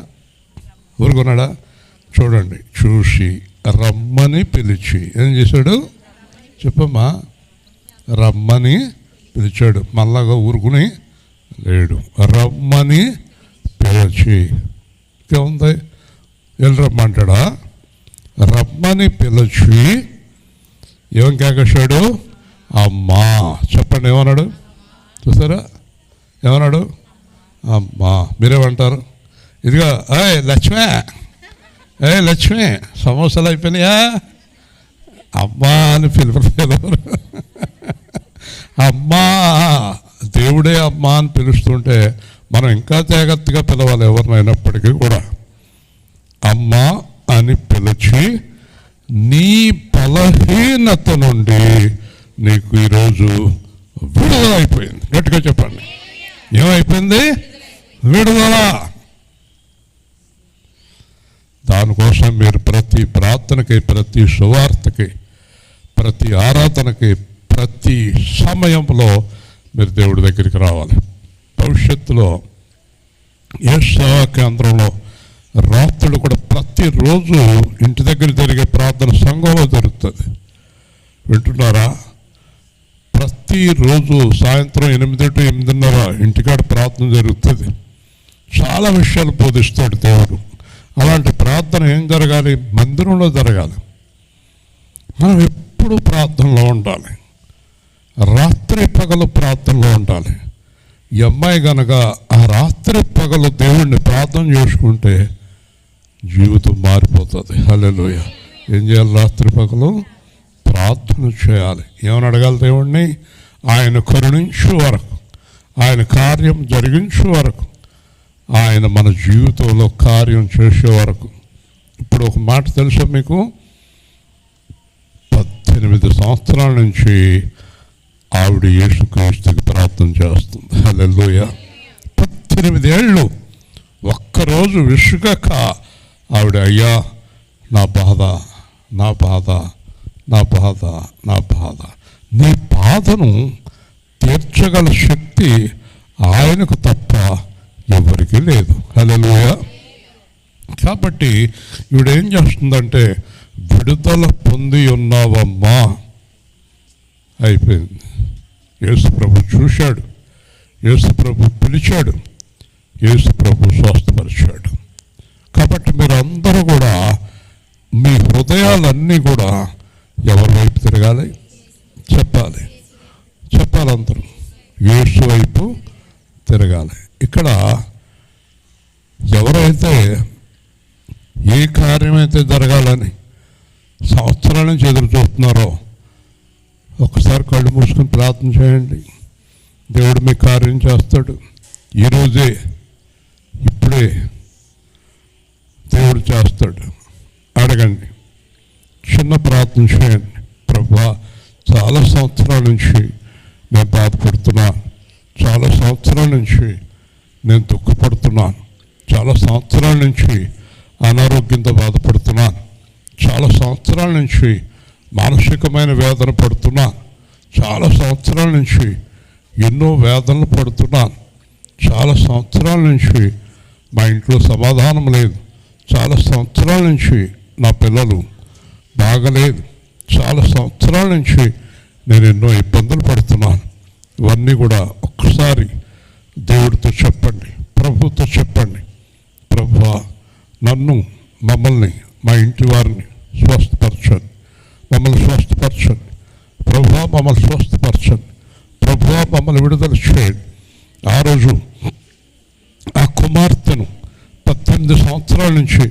చూడండి, చూసి రమ్మని పిలిచి ఏం చేశాడు? చెప్పమ్మా. రమ్మని పిలిచాడు. మళ్ళాగా ఊరుకుని లేడు. రమ్మని పిలిచి ఇంకేముంది? వెళ్ళి రమ్మంటాడా? రమ్మని పిలిచి ఏం కేకేశాడు? అమ్మా. చెప్పండి, ఏమన్నాడు? చూసారా ఏమన్నాడు? అమ్మా. మీరేమంటారు? ఇదిగో లక్ష్మి సమోసాలు అయిపోయినాయా? అమ్మా అని పిలుపులేదు. అమ్మా, దేవుడే అమ్మా అని పిలుస్తుంటే మనం ఇంకా జాగ్రత్తగా పిలవాలి ఎవరినైనప్పటికీ కూడా. అమ్మా అని పిలిచి నీ బలహీనత నుండి నీకు ఈరోజు విడుదల అయిపోయింది. గట్టిగా చెప్పండి, ఏమైపోయింది? విడుదల. దానికోసం మీరు ప్రతి ప్రార్థనకి, ప్రతి సువార్తకి, ప్రతి ఆరాధనకి, ప్రతి సమయంలో మీరు దేవుడి దగ్గరికి రావాలి. భవిష్యత్తులో ఏ సేవా కేంద్రంలో రాత్రులు కూడా ప్రతిరోజు ఇంటి దగ్గర జరిగే ప్రార్థన సంఘంలో జరుగుతుంది. వింటున్నారా? ప్రతిరోజు సాయంత్రం 8 to 8:30 ఇంటికాడ ప్రార్థన జరుగుతుంది. చాలా విషయాలు బోధిస్తాడు దేవుడు. అలాంటి ప్రార్థన ఏం జరగాలి? మందిరంలో జరగాలి. మనం ఎప్పుడు ప్రార్థనలో ఉండాలి. రాత్రి పగలు ప్రార్థనలో ఉండాలి. ఈ అమ్మాయి కనుక ఆ రాత్రి పగలు దేవుణ్ణి ప్రార్థన చేసుకుంటే జీవితం మారిపోతుంది. హల్లెలూయా. ఏం చేయాలి? రాత్రి పగలు ప్రార్థన చేయాలి. ఏమని అడగాలి దేవుణ్ణి? ఆయన కరుణించే వరకు, ఆయన కార్యం జరిగించే వరకు, ఆయన మన జీవితంలో కార్యం చేసే వరకు. ఇప్పుడు ఒక మాట తెలుసా మీకు? 18 సంవత్సరాల నుంచి ఆవిడ యేసుక్రీస్తుకి ప్రార్థన చేస్తుంది. హల్లెలూయా. 18 ఏళ్ళు ఒక్కరోజు విసుగక ఆవిడ, అయ్యా నా బాధ, నా బాధ, నా బాధ, నా బాధ, నీ బాధను తీర్చగల శక్తి ఆయనకు తప్ప ఎవరికీ లేదు. హల్లెలూయా. కాబట్టి ఈవిడేం చేస్తుందంటే, విడుదల పొంది ఉన్నావమ్మా, అయిపోయింది. యేసు ప్రభు చూశాడు, యేసు ప్రభు పిలిచాడు, యేసు ప్రభు స్వస్థపరిచాడు. కాబట్టి మీరు అందరూ కూడా మీ హృదయాలన్నీ కూడా ఎవరి వైపు తిరగాలి? చెప్పాలి అందరూ యేసు వైపు తిరగాలి. ఇక్కడ ఎవరైతే ఏ కార్యమైతే జరగాలని సంవత్సరాల నుంచి ఎదురు చూస్తున్నారో ఒకసారి కళ్ళు మూసుకొని ప్రార్థన చేయండి. దేవుడు మీ కార్యం చేస్తాడు. ఈరోజే, ఇప్పుడే దేవుడు చేస్తాడు. అడగండి, చిన్న ప్రార్థన చేయండి. ప్రభువా, చాలా సంవత్సరాల నుంచి నేను బాధపడుతున్నాను, చాలా సంవత్సరాల నుంచి నేను దుఃఖపడుతున్నాను, చాలా సంవత్సరాల నుంచి అనారోగ్యంతో బాధపడుతున్నాను. చాలా సంవత్సరాల నుంచి మానసికమైన వేదన పడుతున్నాను. చాలా సంవత్సరాల నుంచి ఎన్నో వేదనలు పడుతున్నాను. చాలా సంవత్సరాల నుంచి మా ఇంట్లో సమాధానం లేదు. చాలా సంవత్సరాల నుంచి నా పిల్లలు బాగలేదు. చాలా సంవత్సరాల నుంచి నేను ఎన్నో ఇబ్బందులు పడుతున్నాను. ఇవన్నీ కూడా ఒక్కసారి దేవుడితో చెప్పండి, ప్రభుతో చెప్పండి. ప్రభువా, నన్ను, మమ్మల్ని, మా ఇంటి వారిని స్వస్థపరచండి. మమ్మల్ని స్వస్థపరచండి ప్రభువా, మమ్మల్ని స్వస్థపరచండి ప్రభువా, మమ్మల్ని విడుదల చేయండి. ఆ రోజు ఆ కుమార్తెను 18 సంవత్సరాల నుంచి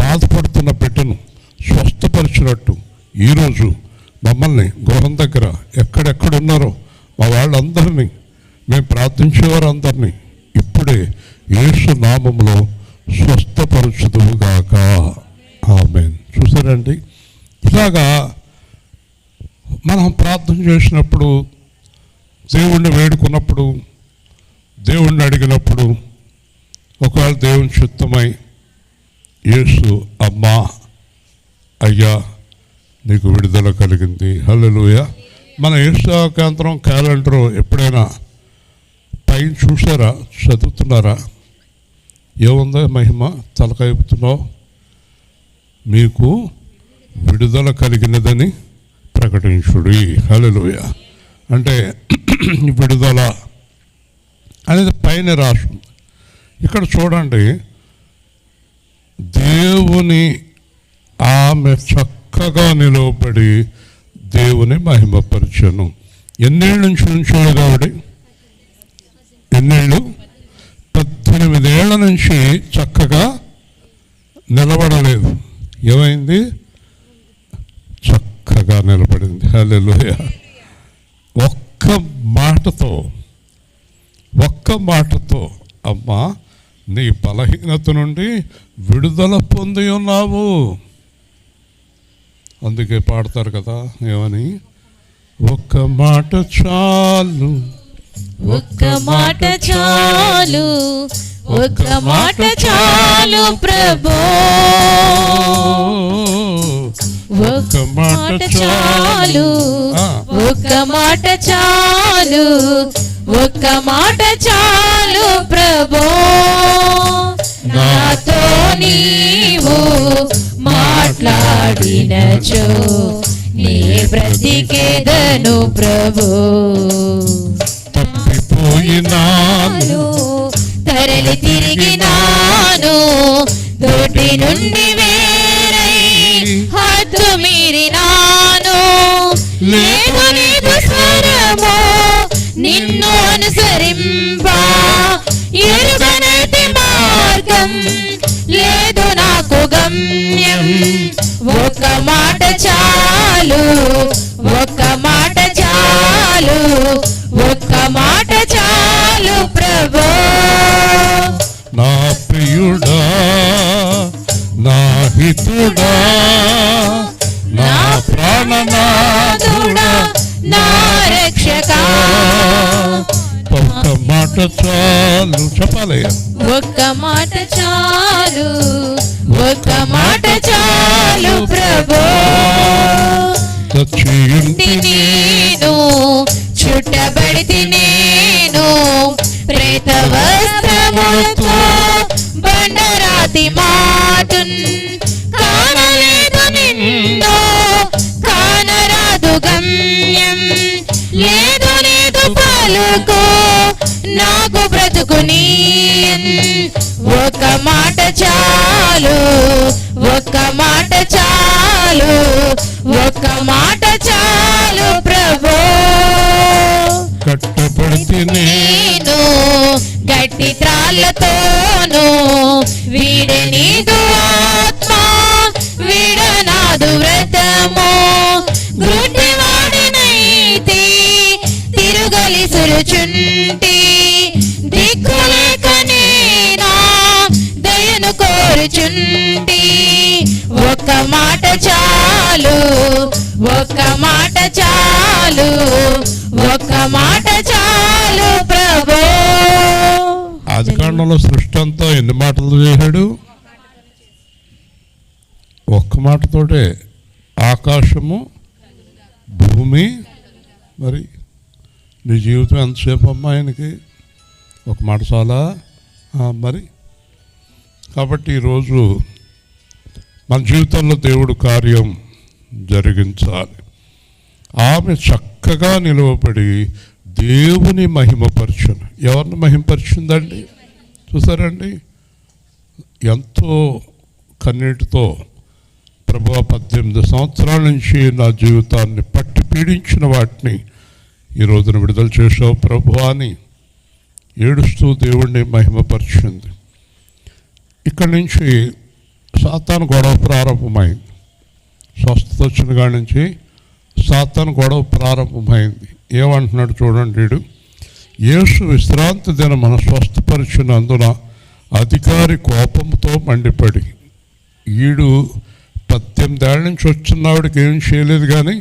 బాధపడుతున్న బిడ్డను స్వస్థపరిచినట్టు ఈరోజు మమ్మల్ని గృహం దగ్గర ఎక్కడెక్కడున్నారో మా వాళ్ళందరినీ, మేము ప్రార్థించేవారందరినీ ఇప్పుడే యేసు నామములో స్వస్థపరచుదువుగాక. ఆమేన్. చూసారండి, ఇలాగా మనం ప్రార్థన చేసినప్పుడు, దేవుణ్ణి వేడుకున్నప్పుడు, దేవుణ్ణి అడిగినప్పుడు, ఒకవేళ దేవుని చిత్తమై యేసు అమ్మా అయ్యా నీకు విడుదల కలిగింది, హల్లెలూయా. మన యేసు కేంద్రం క్యాలెండర్ ఎప్పుడైనా పైన చూసారా, చదువుతున్నారా? ఏముందో మహిమ తలకైపుతున్నావు, మీకు విడుదల కలిగినదని ప్రకటించుడి, హల్లెలూయా. అంటే విడుదల అనేది పైన రాసు. ఇక్కడ చూడండి, దేవుని ఆమె చక్కగా నిలవబడి దేవుని మహిమపరచను. ఎన్నేళ్ళ నుంచి ఉంచోలేదు ఆవిడ? ఎన్నేళ్ళు? 18 ఏళ్ల నుంచి చక్కగా నిలబడలేదు. ఏమైంది? చక్కగా నిలబడింది, హల్లెలూయా. ఒక్క మాటతో అమ్మా నీ బలహీనత నుండి విడుదల పొంది ఉన్నావు. అందుకే పాడతారు కదా, ఏమని? ఒక్క మాట చాలు, ఒక్క మాట చాలు, ఒక్క మాట చాలు ప్రభు, ఒక్క మాట చాలు, ఒక్క మాట చాలు, ఒక్క మాట చాలు ప్రభు, నాతో నీవు మాట్లాడినచో నీ బ్రతికేదను ప్రభు. తప్పిపోయినాను, తరలి తిరిగినాను, దొడ్డి నుండి వేరై హద్దు మీరినాను, లేదు లేదు స్వరము నిన్ను అనుసరింపా, ఎరుగనైతి మార్గం లేదు నాకు గమ్యం. ఒక్క మాట చాలు, ఒక్క మాట చాలు, ఒక్క మాట చాలు ప్రభు. నా ప్రియుడా, నా హితుడా, నా ప్రాణనాథుడా, నా రక్షక, ఒక్క మాట చాలు. చెప్పాలి, ఒక్క మాట చాలు, ఒక్క మాట చాలు ప్రభు. చచ్చియుంటి నేను చుట్టబడితి, నేను ప్రేత వస్త్రములతో బండరాతి మాటున్, కానలేదు నిన్ను కానరాదు గమ్యం, లేదు లేదు పలుకు నాకు బ్రతుకు నీయన్. ఒక్క మాట చాలు, ఒక్క మాట చాలు, ఒక్క మాట చాలు ప్రభు. కట్టబడితే నేను గట్టి త్రాళ్ళతోను వీడనీదు ఆత్మ, వీడనాదు వ్రతము, గుడ్డివాడినైతి తిరుగలిసురుచుంటి, దిక్కులేక నేనా దయను కోరుచుంటి. ఒక్క మాట చాలు, ఒక్క మాట చాలు, ఒక్క మాట చాలు ప్రభు. ఆదికాండంలో సృష్టి అంతా ఎన్ని మాటలు చేశాడు? ఒక్క మాటతోటే ఆకాశము భూమి, మరి నీ జీవితం ఎంతసేపు అమ్మా ఆయనకి? ఒక మాట చాలా మరి. కాబట్టి ఈరోజు మన జీవితంలో దేవుడు కార్యం జరిగించాలి. ఆమె చక్కగా నిలువబడి దేవుని మహిమపరచును. ఎవరిని మహిమపరిచిందండి? చూసారండి, ఎంతో కన్నీటితో ప్రభువా 18 సంవత్సరాల నుంచి నా జీవితాన్ని పట్టి పీడించిన వాటిని ఈ రోజున విడుదల చేసావు ప్రభువా అని ఏడుస్తూ దేవుణ్ణి మహిమపరిచింది. ఇక్కడి నుంచి సాతాను గొడవ ప్రారంభమైంది. స్వస్థత వచ్చిన కాడి నుంచి సాతాను గొడవ ప్రారంభమైంది. ఏమంటున్నాడు చూడండి, వీడు యేసు విశ్రాంతి దినమున స్వస్థపరిచినందున అధికారి కోపంతో మండిపడి, ఈడు 18 ఏళ్ళ నుంచి వచ్చినావిడికి ఏం చేయలేదు, కానీ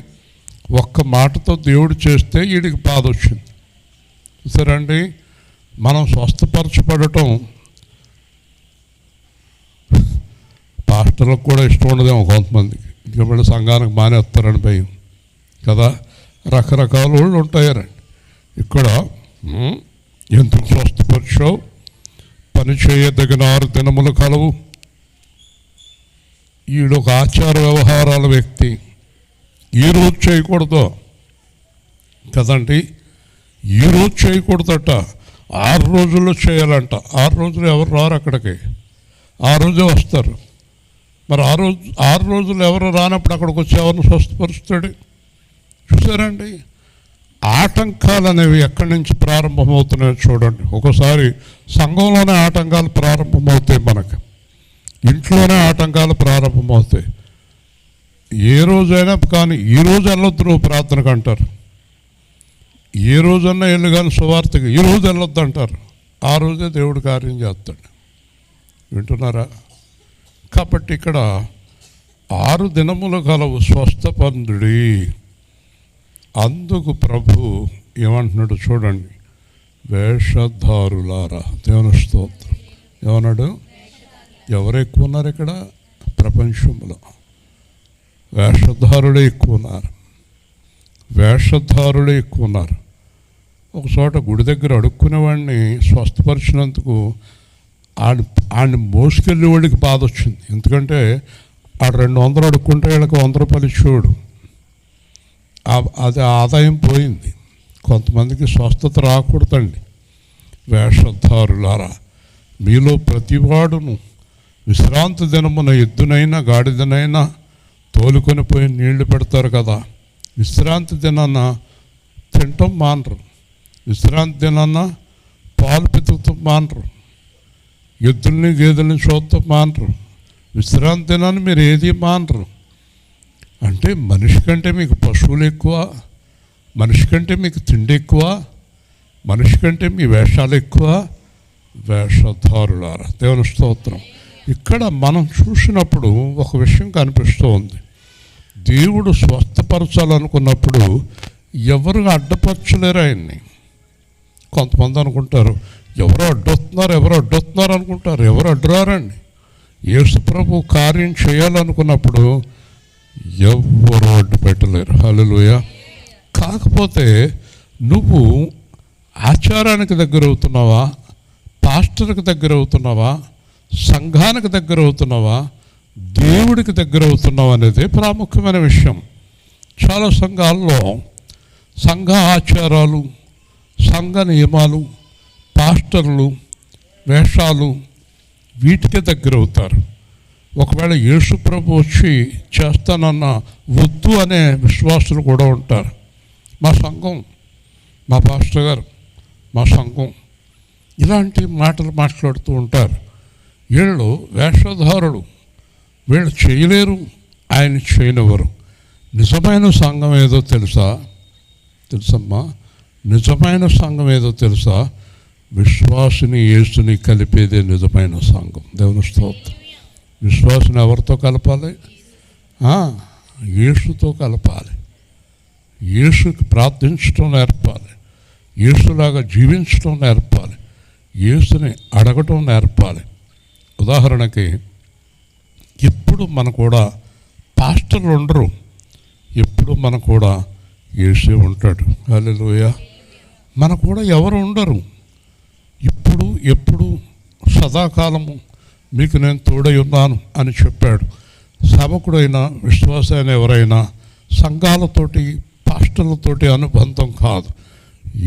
ఒక్క మాటతో దేవుడు చేస్తే వీడికి బాధ వచ్చింది. చూసారండి, మనం స్వస్థపరచబడటం పాస్టర్లకు కూడా ఇష్టం ఉండదేమో కొంతమందికి, ఎందుకంటే సంఘానికి మానేస్తారని భయం కదా. రకరకాల వాళ్ళు ఉంటాయారండి. ఇక్కడ ఎందుకు స్వస్థపరిచావు? పని చేయదగిన 6 దినములు కలవు. ఈడొక ఆచార వ్యవహారాల వ్యక్తి. ఈరోజు చేయకూడదు కదండి, ఈరోజు చేయకూడదట, 6 రోజుల్లో చేయాలంట. 6 రోజులు ఎవరు రారు అక్కడికి, ఆ రోజే వస్తారు. మరి 6 రోజులు ఎవరు రానప్పుడు అక్కడికి వచ్చి ఎవరిని స్వస్థపరుస్తాడు? చూసారండి, ఆటంకాలు అనేవి ఎక్కడి నుంచి ప్రారంభమవుతున్నాయో చూడండి. ఒకసారి సంఘంలోనే ఆటంకాలు ప్రారంభమవుతాయి, మనకు ఇంట్లోనే ఆటంకాలు ప్రారంభమవుతాయి. ఏ రోజైనా కానీ ఈ రోజు వెళ్ళొద్దు నువ్వు ప్రార్థనకు అంటారు, ఏ రోజన్నా వెళ్ళి కానీ సువార్తకి ఈ రోజు వెళ్ళొద్దు అంటారు. ఆ రోజే దేవుడు కార్యం చేస్తాడు. వింటున్నారా? కాబట్టి ఇక్కడ 6 దినములు కలవు స్వస్థపందుడి. అందుకు ప్రభు ఏమంటున్నాడు చూడండి, వేషధారులారా. దేవుని స్తోత్రం. ఏమన్నాడు? ఎవరు ఎక్కువ ఉన్నారు ఇక్కడ ప్రపంచంలో? వేషధారులే ఎక్కువ ఉన్నారు, వేషధారులే ఎక్కువ ఉన్నారు. ఒక చోట గుడి దగ్గర అడుక్కునేవాడిని స్వస్థపరిచినందుకు ఆడిని మోసుకెళ్ళే వాడికి బాధ వచ్చింది. ఎందుకంటే ఆడు 200 అడుక్కుంటే వీళ్ళకి 100 రూపాయలు ఇచ్చేవాడు. అది ఆదాయం పోయింది. కొంతమందికి స్వస్థత రాకూడదండి. వేషధారులారా, మీలో ప్రతివాడును విశ్రాంతి దినమున ఎద్దునైనా గాడిదనైనా తోలుకొని పోయి నీళ్లు పెడతారు కదా. విశ్రాంతి దినాన తినటం మానరు, విశ్రాంతి దినాన పాలు పితుకుతాం మానరు, ఎద్దుల్ని గేదెల్ని చూడటం మానరు, విశ్రాంతి దినాన్ని మీరు ఏది మానరు. అంటే మనిషి కంటే మీకు పశువులు ఎక్కువ, మనిషి కంటే మీకు తిండి ఎక్కువ, మనిషి కంటే మీ వేషాలు ఎక్కువ. వేషధారులారా. దేవుని స్తోత్రం. ఇక్కడ మనం చూసినప్పుడు ఒక విషయం కనిపిస్తూ ఉంది. దేవుడు స్వస్థపరచాలనుకున్నప్పుడు ఎవరు అడ్డపరచలేరు ఆయన్ని. కొంతమంది అనుకుంటారు ఎవరో అడ్డొస్తున్నారు అనుకుంటారు. ఎవరు అడ్డురారండి. యేసు ప్రభు కార్యం చేయాలనుకున్నప్పుడు ఎవరు అడ్డు పెట్టలేరు. హల్లెలూయా. కాకపోతే నువ్వు ఆచారానికి దగ్గర అవుతున్నావా, పాస్టర్కి దగ్గర అవుతున్నావా, సంఘానికి దగ్గర అవుతున్నావా, దేవుడికి దగ్గర అవుతున్నావా అనేది ప్రాముఖ్యమైన విషయం. చాలా సంఘాల్లో సంఘ ఆచారాలు, సంఘ నియమాలు, పాస్టర్లు, వేషాలు వీటికే దగ్గర అవుతారు. ఒకవేళ యేసు ప్రభు వచ్చి చేస్తానన్న వద్దు అనే విశ్వాసులు కూడా ఉంటారు. మా సంఘం, మా పాస్టర్ గారు, మా సంఘం ఇలాంటి మాటలు మాట్లాడుతూ ఉంటారు. వీళ్ళు వేషధారులు, వీళ్ళు చేయలేరు, ఆయన చేయనివ్వరు. నిజమైన సంఘం ఏదో తెలుసమ్మా? నిజమైన సంఘం ఏదో తెలుసా? విశ్వాసుని యేసుని కలిపేదే నిజమైన సంఘం. దేవుని స్తోత్రం. విశ్వాసుని ఎవరితో కలపాలి? యేసుతో కలపాలి. యేసుకి ప్రార్థించడం నేర్పాలి, యేసులాగా జీవించడం నేర్పాలి, యేసుని అడగటం నేర్పాలి. ఉదాహరణకి ఎప్పుడు ఎప్పుడు మన కూడా పాస్టర్లు ఉండరు, ఎప్పుడు మన కూడా యేసే ఉంటాడు. హల్లెలూయా. మన కూడా ఎవరు ఉండరు. ఇప్పుడు ఎప్పుడు సదాకాలము మీకు నేను తోడై ఉన్నాను అని చెప్పాడు. సేవకుడైనా విశ్వాసైన ఎవరైనా సంఘాలతోటి పాస్టర్లతోటి అనుబంధం కాదు,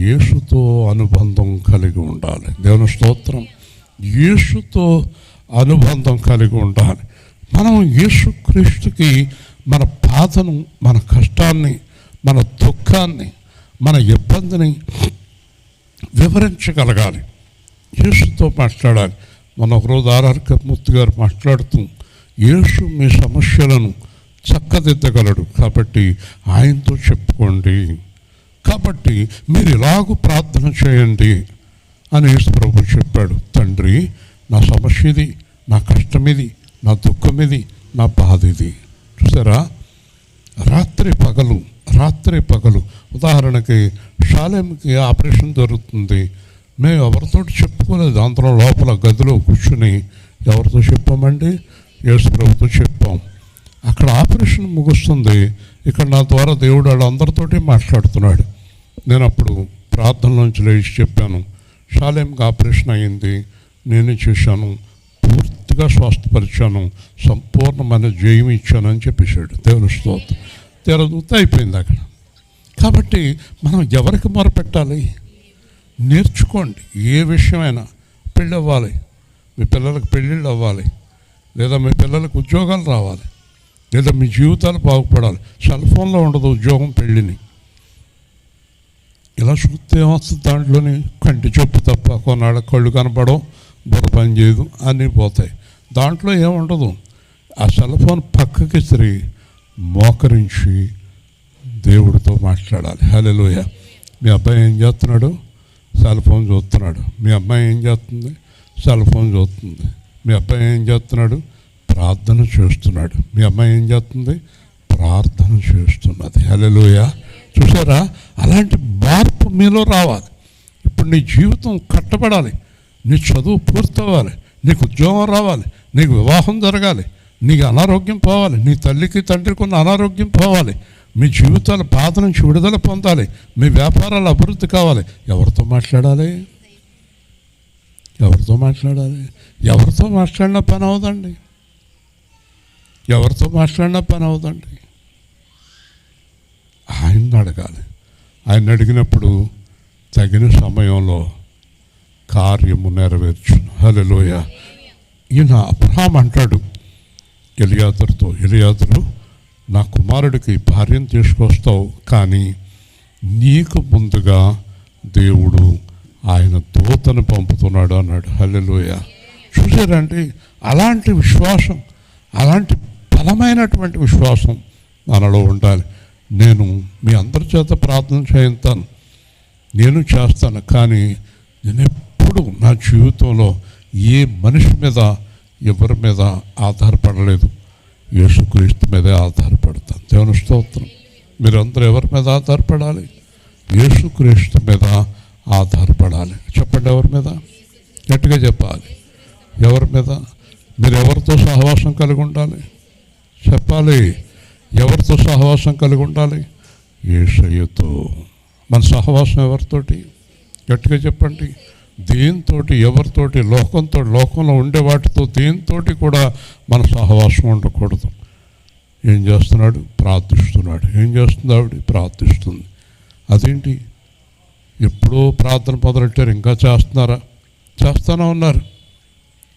యేసుతో అనుబంధం కలిగి ఉండాలి. దేవుని స్తోత్రం. యేసుతో అనుబంధం కలిగి ఉండాలి. మనం యేసుక్రీస్తుకి మన బాధను, మన కష్టాన్ని, మన దుఃఖాన్ని, మన ఇబ్బందిని వివరించగలగాలి. యేసుతో మాట్లాడాలి. మన ఒకరోజు ఆర్ఆర్ మూర్తి గారు మాట్లాడుతూ, యేసు మీ సమస్యలను చక్కదిద్దగలడు, కాబట్టి ఆయనతో చెప్పుకోండి, కాబట్టి మీరు ఇలాగూ ప్రార్థన చేయండి అని యేసు ప్రభు చెప్పాడు. తండ్రి, నా సమస్య ఇది, నా కష్టం ఇది, నా దుఃఖం ఇది, నా బాధ ఇది. చూసారా, రాత్రి పగలు ఉదాహరణకి షాలేంకి ఆపరేషన్ జరుగుతుంది. మేము ఎవరితో చెప్పుకోలేదు. అందరం లోపల గదిలో కూర్చుని ఎవరితో చెప్పామండి? యేసు ప్రభుతో చెప్పాం. అక్కడ ఆపరేషన్ ముగుస్తుంది. ఇక్కడ నా ద్వారా దేవుడు వాళ్ళందరితోటి మాట్లాడుతున్నాడు. నేను అప్పుడు ప్రార్థనలోంచి లేచి చెప్పాను, షాలేంకి ఆపరేషన్ అయ్యింది, నేనే చేశాను, పూర్తిగా స్వస్థపరిచాను, సంపూర్ణమైన జయం ఇచ్చానని చెప్పేశాడు. దేవుని స్తోత్రం. తెరదూత అయిపోయింది అక్కడ. కాబట్టి మనం ఎవరికి మొరపెట్టాలి? నేర్చుకోండి. ఏ విషయమైనా, పెళ్ళి అవ్వాలి, మీ పిల్లలకు పెళ్ళిళ్ళు అవ్వాలి, లేదా మీ పిల్లలకు ఉద్యోగాలు రావాలి, లేదా మీ జీవితాలు బాగుపడాలి. సెల్ ఫోన్లో ఉండదు ఉద్యోగం, పెళ్ళిని. ఇలా చూస్తే ఏమొస్తుంది? దాంట్లోని కంటి చూపు తప్ప కొన్నాళ్ళ కళ్ళు కనపడవు, బుర్ర పని చేయదు, అన్నీ పోతాయి. దాంట్లో ఏముండదు. ఆ సెల్ ఫోన్ పక్కకి తిరిగి మోకరించి దేవుడితో మాట్లాడాలి. హల్లెలూయా. మీ అబ్బాయి ఏం చేస్తున్నాడు? సెల్ ఫోన్ చూస్తున్నాడు. మీ అమ్మాయి ఏం చేస్తుంది? సెల్ ఫోన్ చూస్తుంది. మీ అబ్బాయి ఏం చేస్తున్నాడు? ప్రార్థన చేస్తున్నాడు. మీ అమ్మాయి ఏం చేస్తుంది? ప్రార్థన చేస్తున్నది. హల్లెలూయా. చూసారా, అలాంటి మార్పు మీలో రావాలి. ఇప్పుడు నీ జీవితం కట్టబడాలి, నీ చదువు పూర్తవ్వాలి, నీకు ఉద్యోగం రావాలి, నీకు వివాహం జరగాలి, నీకు అనారోగ్యం పోవాలి, నీ తల్లికి తండ్రికి ఉన్న అనారోగ్యం పోవాలి, మీ జీవితాల బాధ నుంచి విడుదల పొందాలి, మీ వ్యాపారాలు అభివృద్ధి కావాలి. ఎవరితో మాట్లాడాలి? ఎవరితో మాట్లాడాలి? ఎవరితో మాట్లాడినా పని అవదండి. ఎవరితో మాట్లాడినా పని అవదండి. ఆయన్ని అడగాలి. ఆయన అడిగినప్పుడు తగిన సమయంలో కార్యము నెరవేర్చును. హల్లెలూయా. ఈయన అబ్రహాం అంటాడు ఎలియాజరుతో, ఎలియాజరు, నా కుమారుడికి భార్యను తీసుకొస్తావు, కానీ నీకు ముందుగా దేవుడు ఆయన దూతను పంపుతున్నాడు అన్నాడు. హల్లెలూయా. చూసారండి, అలాంటి విశ్వాసం, అలాంటి బలమైనటువంటి విశ్వాసం మనలో ఉండాలి. నేను మీ అందరి చేత ప్రార్థన చేయిస్తాను, నేను చేస్తాను, కానీ నేను ఎప్పుడు నా జీవితంలో ఏ మనిషి మీద, ఎవరి మీద ఆధారపడలేదు, యేసుక్రీస్తు మీదే ఆధారపడతాను. దేవుని స్తోత్రం. మీరందరూ ఎవరి మీద ఆధారపడాలి? యేసుక్రీస్తు మీద ఆధారపడాలి. చెప్పండి, ఎవరి మీద? గట్టిగా చెప్పాలి. ఎవరి మీద? మీరు ఎవరితో సహవాసం కలిగి ఉండాలి? చెప్పాలి. ఎవరితో సహవాసం కలిగి ఉండాలి? యేసయ్యతో. మన సహవాసం ఎవరితోటి? గట్టిగా చెప్పండి. దేనితోటి, ఎవరితోటి? లోకంతో, లోకంలో ఉండే వాటితో దేనితోటి కూడా మన సహవాసం ఉండకూడదు. ఏం చేస్తున్నాడు? ప్రార్థిస్తున్నాడు. ఏం చేస్తుంది ఆవిడ? ప్రార్థిస్తుంది. అదేంటి, ఎప్పుడో ప్రార్థన మొదలెట్టారు, ఇంకా చేస్తున్నారా? చేస్తూనే ఉన్నారు.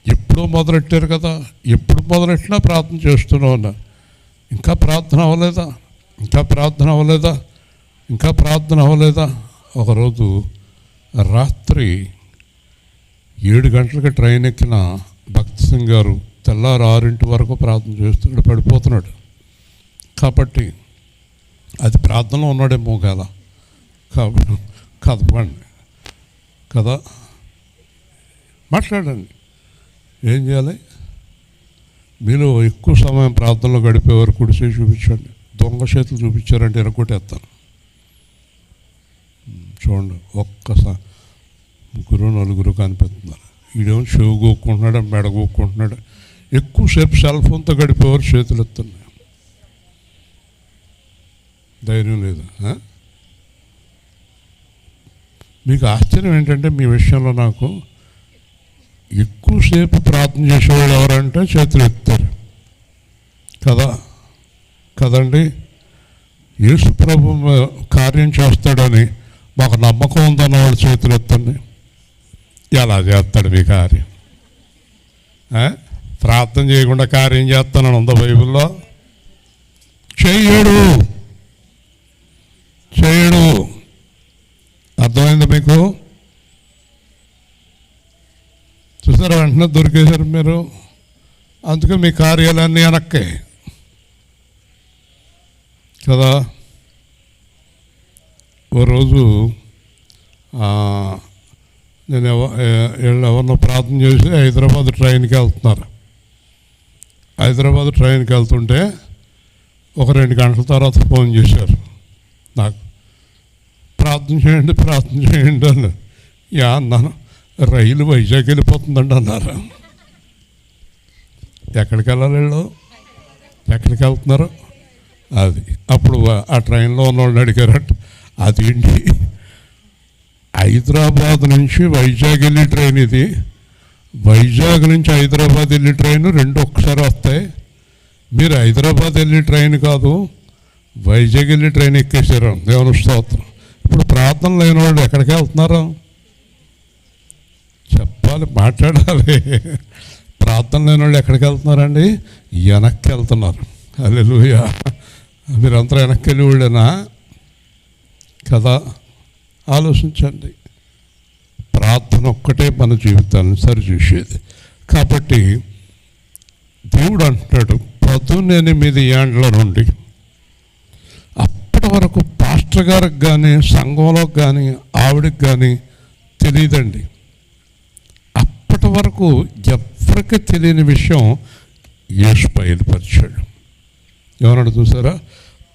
ఎప్పుడో మొదలెట్టారు కదా, ఎప్పుడు మొదలెట్టినా ప్రార్థన చేస్తూనే ఉన్నారు. ఇంకా ప్రార్థన అవ్వలేదా? ఇంకా ప్రార్థన అవ్వలేదా? ఇంకా ప్రార్థన అవ్వలేదా? ఒకరోజు రాత్రి 7 గంటలకి ట్రైన్ ఎక్కిన భక్త్ సింగ్ గారు తెల్లారు 6 వరకు ప్రార్థన చేస్తున్నాడు, పడిపోతున్నాడు. కాబట్టి అది ప్రార్థనలో ఉన్నాడేమో కదా. కాబట్టి కదపండి కదా, మాట్లాడండి. ఏం చేయాలి? మీలో ఎక్కువ సమయం ప్రార్థనలో గడిపేవారు కుడి చేసి చూపించండి. దొంగ చేతులు చూపించారంటే ఎరగొట్టేస్తాను. చూడండి, ఒక్కసారి 3 4 కనిపిస్తున్నారు. ఈడేమో చెవు గోక్కుంటున్నాడు, మెడ గోక్కుంటున్నాడు, ఎక్కువసేపు సెల్ ఫోన్తో గడిపేవారు చేతులు ఎత్తున్నాయి. ధైర్యం లేదు. మీకు ఆశ్చర్యం ఏంటంటే మీ విషయంలో నాకు ఎక్కువసేపు ప్రార్థన చేసేవాళ్ళు ఎవరంటే చేతులు ఎత్తారు కదండి. యేసు ప్రభు కార్యం చేస్తాడని మాకు నమ్మకం ఉందన్న వాళ్ళు చేతులు ఎత్తండి. ఎలా చేస్తాడు మీ కార్యం? ప్రార్థన చేయకుండా కార్యం చేస్తానని ఉందా బైబిల్లో? చేయడు. అర్థమైంది మీకు? చూసారా, వెంటనే దొరికేశారు మీరు. అందుకే మీ కార్యాలన్నీ వెనక్కే కదా. ఓ రోజు నేను ఎవరినో ప్రార్థన చేసి హైదరాబాద్ ట్రైన్కి వెళ్తున్నారు. హైదరాబాద్ ట్రైన్కి వెళ్తుంటే ఒక 2 గంటల తర్వాత ఫోన్ చేశారు నాకు, ప్రార్థన చేయండి అని. అన్నాను, రైలు వైజాగ్ వెళ్ళిపోతుందండి అన్నారు. ఎక్కడికి వెళ్ళాలి వీళ్ళు? ఎక్కడికి వెళ్తున్నారు? అది అప్పుడు ఆ ట్రైన్లో ఉన్నవాళ్ళని అడిగారట, అదేంటి హైదరాబాద్ నుంచి వైజాగ్ వెళ్ళే ట్రైన్ ఇది, వైజాగ్ నుంచి హైదరాబాద్ వెళ్ళే ట్రైన్ 2 ఒక్కసారి వస్తాయి, మీరు హైదరాబాద్ వెళ్ళే ట్రైన్ కాదు వైజాగ్ వెళ్ళే ట్రైన్ ఎక్కేసారు. దేవుని స్తోత్రం. ఇప్పుడు ప్రార్థన లేని వాళ్ళు ఎక్కడికి వెళ్తున్నారు? చెప్పాలి, మాట్లాడాలి. ప్రార్థన లేని వాళ్ళు ఎక్కడికి వెళ్తున్నారండి? వెనక్కి వెళ్తున్నారు. హల్లెలూయా. మీరంతా వెనక్కి వెళ్ళి వాళ్ళేనా కదా? ఆలోచించండి. ప్రార్థన ఒక్కటే మన జీవితాన్ని సరిచూసేది. కాబట్టి దేవుడు అంటున్నాడు, 18 ఏండ్ల నుండి అప్పటి వరకు పాస్టర్ గారికి కానీ సంఘంలో కానీ ఆవిడకి కానీ తెలియదండి. అప్పటి వరకు ఎవరికి తెలియని విషయం యేసు బయలుపరిచాడు. ఎవరన్నా చూసారా?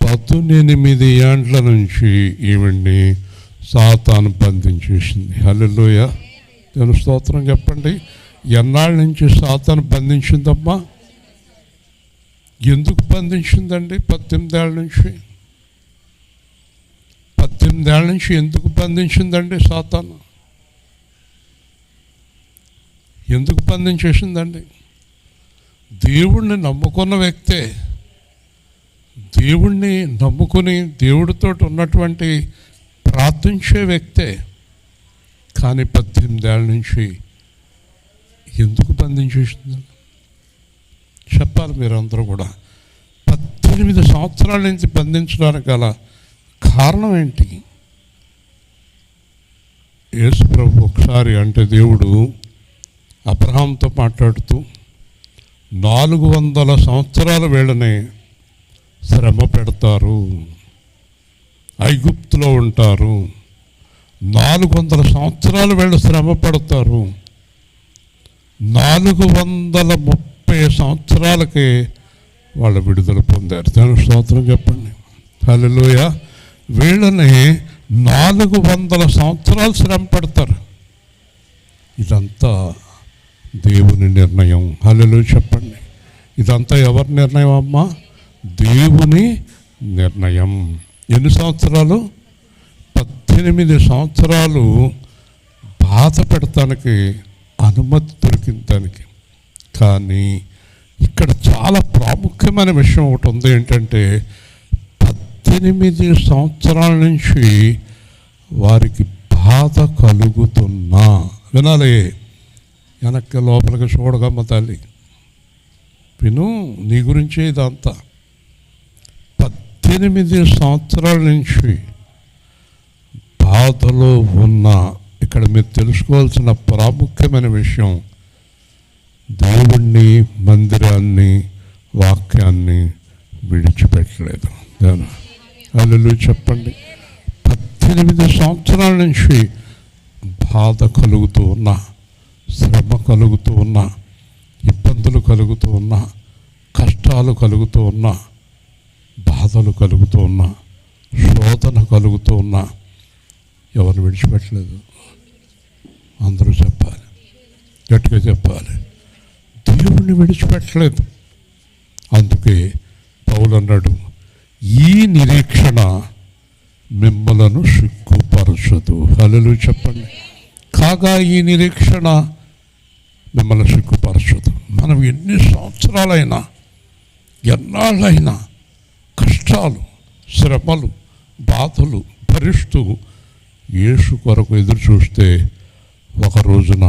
18 ఏండ్ల నుంచి ఈవిడ్ని సాతాను బంధించేసింది. హల్లెలూయా. దేవుని స్తోత్రం చెప్పండి. ఎన్నాళ్ళ నుంచి సాతాను బంధించిందమ్మా? ఎందుకు బంధించిందండి? 18 ఏళ్ళ నుంచి. 18 ఏళ్ళ నుంచి ఎందుకు బంధించిందండి సాతాను? ఎందుకు బంధించేసిందండి? దేవుణ్ణి నమ్ముకున్న వ్యక్తే, దేవుణ్ణి నమ్ముకుని దేవుడితో ఉన్నటువంటి ప్రార్థించే వ్యక్తే, కానీ 18 ఏళ్ళ నుంచి ఎందుకు బంధించేసిందండి? చెప్పాలి మీరందరూ కూడా. 18 సంవత్సరాల నుంచి బంధించడానికి గల కారణం ఏంటి? యేసు ప్రభు ఒకసారి అంటే దేవుడు అబ్రహాంతో మాట్లాడుతూ 400 సంవత్సరాల వీళ్ళని శ్రమ పెడతారు, ఐగుప్తులో ఉంటారు, 400 సంవత్సరాలు వీళ్ళు శ్రమ పడతారు, 430 సంవత్సరాలకి వాళ్ళ విడుదల పొందారు. దేవుని స్తోత్రం చెప్పండి. హల్లెలూయా. వీళ్ళని 400 సంవత్సరాలు శ్రమ పడతారు. ఇదంతా దేవుని నిర్ణయం. హల్లెలూయా చెప్పండి. ఇదంతా ఎవరి నిర్ణయం అమ్మా? దేవుని నిర్ణయం. ఎన్ని సంవత్సరాలు? 18 సంవత్సరాలు బాధ పెడతానికి అనుమతి దొరికింది దానికి. కానీ ఇక్కడ చాలా ప్రాముఖ్యమైన విషయం ఒకటి ఉంది. ఏంటంటే 18 సంవత్సరాల నుంచి వారికి బాధ కలుగుతున్నా, వినాలి, వెనక్కి లోపలికి చూడగమ్మ తల్లి, విను, నీ గురించే ఇదంతా. 18 సంవత్సరాల నుంచి బాధలో ఉన్న, ఇక్కడ మీరు తెలుసుకోవాల్సిన ప్రాముఖ్యమైన విషయం, దేవుణ్ణి, మందిరాన్ని, వాక్యాన్ని విడిచిపెట్టలేదు. హల్లెలూయా చెప్పండి. 18 సంవత్సరాల నుంచి బాధ కలుగుతూ ఉన్నా, శ్రమ కలుగుతూ ఉన్నా, ఇబ్బందులు కలుగుతూ ఉన్నా, కష్టాలు కలుగుతూ ఉన్నా, బాధలు కలుగుతూ ఉన్నా, శోధన కలుగుతూ ఉన్నా ఎవరు విడిచిపెట్టలేదు. అందరూ చెప్పాలి, గట్టిగా చెప్పాలి. దేవుణ్ణి విడిచిపెట్టలేదు. అందుకే పౌలు అన్నాడు, ఈ నిరీక్షణ మిమ్మలను సిగ్గుపరచదు. హల్లెలూయా చెప్పండి. కాగా ఈ నిరీక్షణ మిమ్మల్ని సిగ్గుపరచదు. మనం ఎన్ని సంవత్సరాలైనా ఎన్నాళ్ళైనా కష్టాలు, శ్రమలు, బాధలు భరిస్తూ యేసు కొరకు ఎదురు చూస్తే ఒక రోజున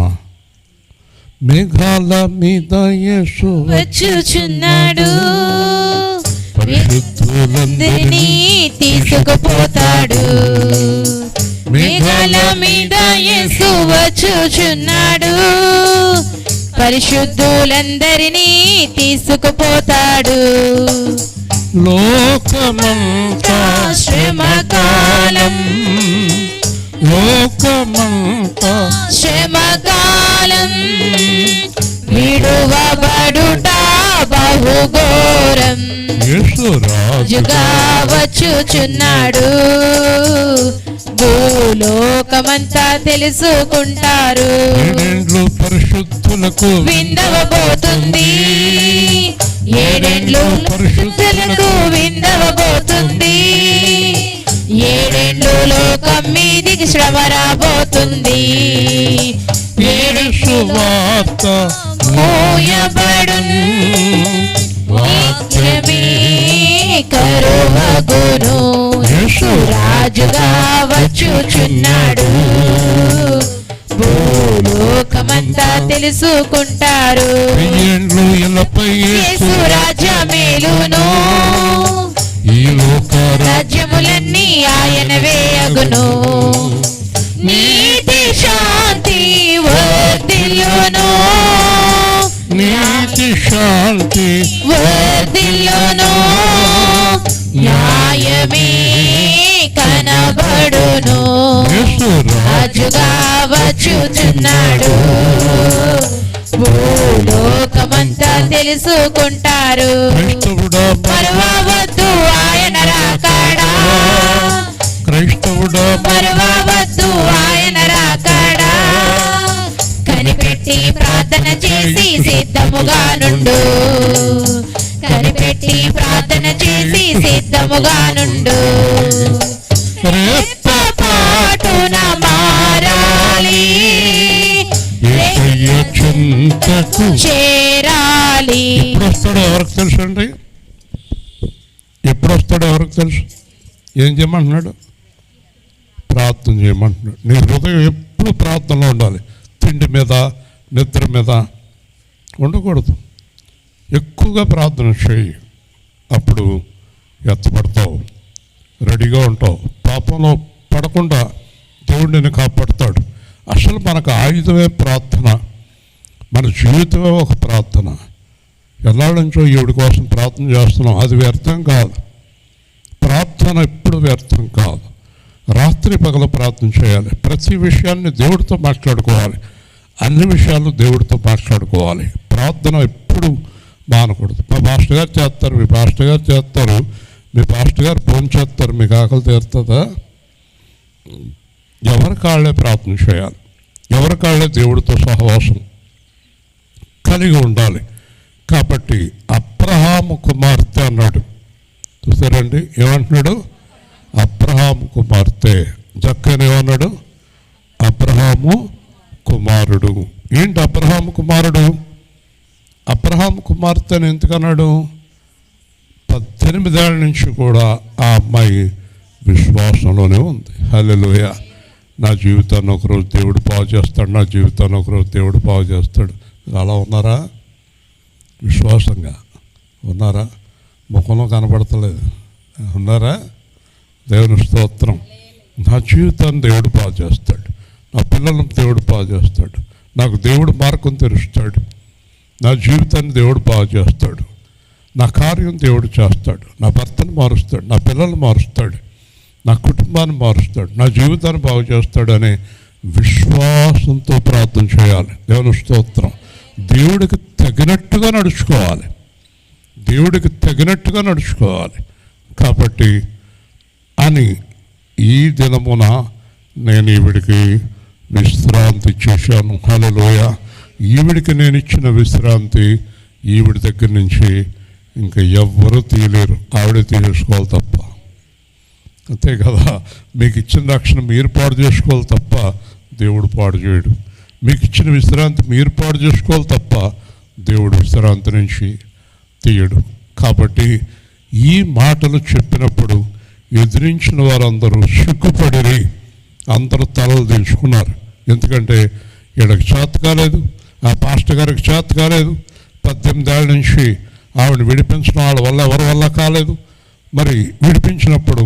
మేఘాల మీద యేసు వచ్చుచున్నాడు, పరిశుద్ధులందరినీ తీసుకుపోతాడు. మేఘాల మీద యేసు వచ్చుచున్నాడు, పరిశుద్ధులందరినీ తీసుకుపోతాడు. లోకమంతా శ్రమకాలం, లోకమంతా శ్రమకాలం, విడువబడుట బహుఘోరం. యేసు రాజుగా వచ్చుచున్నాడు, భూలోకమంతా తెలుసుకుంటారు. ఏడేండ్లు పరిశుద్ధులకు విందవబోతుంది, ఏడేండ్లు పరిశుద్ధులకు విందవబోతుంది. ఏడేండ్లు లోకం మీదికి శ్రమ రాబోతుంది. ఏడు సువార్త మోయబడును, వాక్యమే కరువగును. యేసు రాజుగా వచ్చుచున్నాడు, భూలోకమంతా తెలుసుకుంటారు. వెయ్యేండ్లు ఇళ్ళపై యేసు రాజ్యమేలును, ఈ లోక రాజ్యములన్నీ ఆయనవే అగును. నీతి శాంతి వర్ధిల్లును, నీతి శాంతి వర్ధిల్లును, న్యాయమే కనబడును. యేసు రాజుగా వచ్చుచున్నాడు, భూలోకమంతా తెలుసుకుంటారు. క్రైస్తవుడా మరువవద్దు ఆయన రాకడా, క్రైస్తవుడా మరువవద్దు ఆయన రాకడా. కనిపెట్టి ప్రార్థన చేసి సిద్ధముగా నుండు, కనిపెట్టి ప్రార్థన చేసి సిద్ధముగా నుండు. రెప్పపాటున మారాలి, యేసయ్య చింతకు చేరాలి. ఎప్పుడు వస్తాడో ఎవరికి తెలుసు అండి? ఎప్పుడు వస్తాడో ఎవరికి తెలుసు? ఏం చేయమంటున్నాడు? ప్రార్థన చేయమంటున్నాడు. నీ హృదయం ఎప్పుడు ప్రార్థనలో ఉండాలి. తిండి మీద, నిద్ర మీద ఉండకూడదు. ఎక్కువగా ప్రార్థన చేయి, అప్పుడు ఎత్తపడతావు, రెడీగా ఉంటావు. పాపంలో పడకుండా దేవుడిని కాపాడుతాడు. అసలు మనకు ఆయుధమే ప్రార్థన, మన జీవితమే ఒక ప్రార్థన. ఎన్నాళ్ళ నుంచో ఈవిడి కోసం ప్రార్థన చేస్తున్నాం, అది వ్యర్థం కాదు. ప్రార్థన ఎప్పుడు వ్యర్థం కాదు. రాత్రి పగల ప్రార్థన చేయాలి. ప్రతి విషయాన్ని దేవుడితో మాట్లాడుకోవాలి. అన్ని విషయాలు దేవుడితో మాట్లాడుకోవాలి. ప్రార్థన ఎప్పుడు మానకూడదు. మా పాస్టర్ గారు చేస్తారు, మీ పాస్టర్ గారు చేస్తారు, మీ పాస్టర్ గారు ఫోన్ చేస్తారు, మీకు ఆకలి తీరుతుందా? ఎవరి కాళ్ళే ప్రార్థన చేయాలి. ఎవరి కాళ్ళే దేవుడితో సహవాసం కలిగి ఉండాలి. కాబట్టి అబ్రహాము కుమార్తె అన్నాడు. చూసారండి ఏమంటున్నాడు? అబ్రహాము కుమార్తె. జక్కని ఏమన్నాడు? అబ్రహాము కుమారుడు. ఏంటి అబ్రహాము కుమారుడు? అబ్రహాము కుమార్తెని ఎందుకన్నాడు? 18 ఏళ్ళ నుంచి కూడా ఆ అమ్మాయి విశ్వాసంలోనే ఉంది. హల్లెలూయా. నా జీవితాన్ని ఒకరోజు దేవుడు బాగు చేస్తాడు, నా జీవితాన్ని ఒకరోజు దేవుడు బాగు చేస్తాడు. అలా ఉన్నారా? విశ్వాసంగా ఉన్నారా? ముఖంలో కనబడతలేదు, ఉన్నారా? దేవుని స్తోత్రం. నా జీవితాన్ని దేవుడు బాగు చేస్తాడు, నా పిల్లలను దేవుడు బాగు చేస్తాడు, నాకు దేవుడు మార్గం తెరుస్తాడు, నా జీవితాన్ని దేవుడు బాగు చేస్తాడు, నా కార్యం దేవుడు చేస్తాడు, నా భర్తను మారుస్తాడు, నా పిల్లల్ని మారుస్తాడు, నా కుటుంబాన్ని మారుస్తాడు, నా జీవితాన్ని బాగు చేస్తాడు అనే విశ్వాసంతో ప్రార్థన చేయాలి. దేవుని స్తోత్రం. దేవుడికి తగినట్టుగా నడుచుకోవాలి, దేవుడికి తగినట్టుగా నడుచుకోవాలి. కాబట్టి అని ఈ దినమున నేను ఈవిడికి విశ్రాంతి చేశాను. హల్లెలూయా. ఈవిడికి నేను ఇచ్చిన విశ్రాంతి ఈవిడి దగ్గర నుంచి ఇంకా ఎవ్వరూ తీయలేరు, ఆవిడే తీసేసుకోవాలి తప్ప. అంతే కదా, మీకు ఇచ్చిన రక్షణ మీరు పాడు చేసుకోవాలి తప్ప దేవుడు పాడు చేయడు. మీకు ఇచ్చిన విశ్రాంతి మీరు పాడు చేసుకోవాలి తప్ప దేవుడు విశ్రాంతి నుంచి తీయడు. కాబట్టి ఈ మాటలు చెప్పినప్పుడు ఎదిరించిన వారందరూ సిగ్గుపడిరి, అందరూ తలలు దించుకున్నారు. ఎందుకంటే ఈడకి చేత కాలేదు, ఆ పాస్టర్ గారికి చేత కాలేదు, 18 ఏళ్ళ నుంచి ఆవిడ విడిపించిన వాళ్ళ వల్ల ఎవరి వల్ల కాలేదు. మరి విడిపించినప్పుడు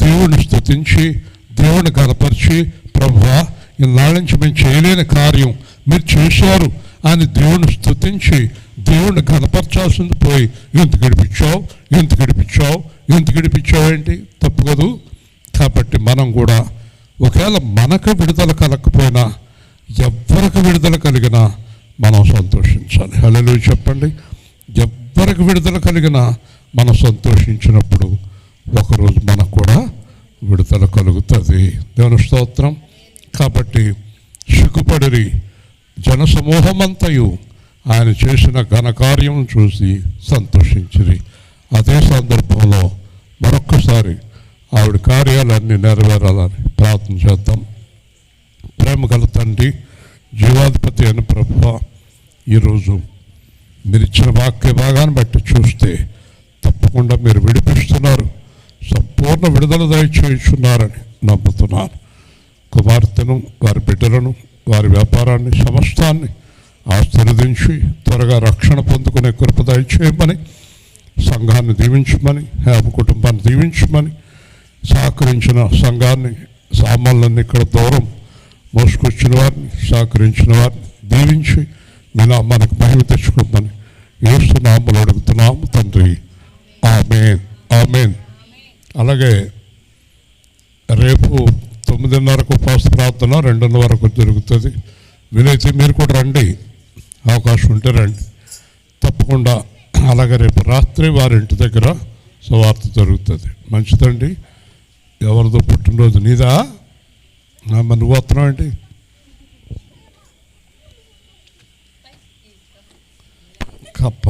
దేవుడిని స్తుతించి దేవుడిని కనపరిచి, ప్రభువా ఇన్నాళ్ళ నుంచి మేము చేయలేని కార్యం మీరు చేశారు అని దేవుడిని స్తుతించి దేవుడిని కనపరచాల్సింది పోయి ఎంత గడిపించావు ఏంటి? తప్పు కదూ. కాబట్టి మనం కూడా ఒకవేళ మనకు విడుదల కలగకపోయినా ఎవ్వరికి విడుదల కలిగినా మనం సంతోషించాలి. హల్లెలూయా చెప్పండి. ఎవ్వరికి విడుదల కలిగినా మనం సంతోషించినప్పుడు ఒకరోజు మనకు కూడా విడుదల కలుగుతుంది. దేవుని స్తోత్రం. కాబట్టి సిగ్గుపడిరి జనసమూహమంతయు ఆయన చేసిన ఘనకార్యం చూసి సంతోషించిరి. అదే సందర్భంలో మరొక్కసారి ఆవిడ కార్యాలన్నీ నెరవేరాలని ప్రార్థన చేద్దాం. ప్రేమ గల తండ్రి, జీవాధిపతి అయిన ప్రభువా, ఈరోజు మీరు ఇచ్చిన వాక్య భాగాన్ని బట్టి చూస్తే తప్పకుండా మీరు విడిపిస్తున్నారు, సంపూర్ణ విడుదల దయచేయుచున్నారని నమ్ముతున్నాను. కుమార్తెను, వారి బిడ్డలను, వారి వ్యాపారాన్ని సమస్తాన్ని ఆశీర్వదించి త్వరగా రక్షణ పొందుకునే కృప దయచేయమని, సంఘాన్ని దీవించమని, హేమ కుటుంబాన్ని దీవించమని, సహకరించిన సంఘాన్ని, సామాన్లన్నీ ఇక్కడ దూరం మోసుకొచ్చిన వారిని, సహకరించిన వారిని దీవించి మీలా మనకు మహిమ తెచ్చుకోమని యేసు నామములో అడుగుతున్నాము తండ్రి. ఆమేన్, ఆమేన్. అలాగే రేపు 9:30 ఉపవాస ప్రార్థన, 2:00 వరకు జరుగుతుంది. వీలైతే మీరు కూడా రండి, అవకాశం ఉంటే రండి తప్పకుండా. అలాగే రేపు రాత్రి వారింటి దగ్గర సువార్త జరుగుతుంది. మంచిదండి. ఎవరిదో పుట్టినరోజు? నీదా? నువ్వు వస్తున్నావు ఏంటి? కప్ప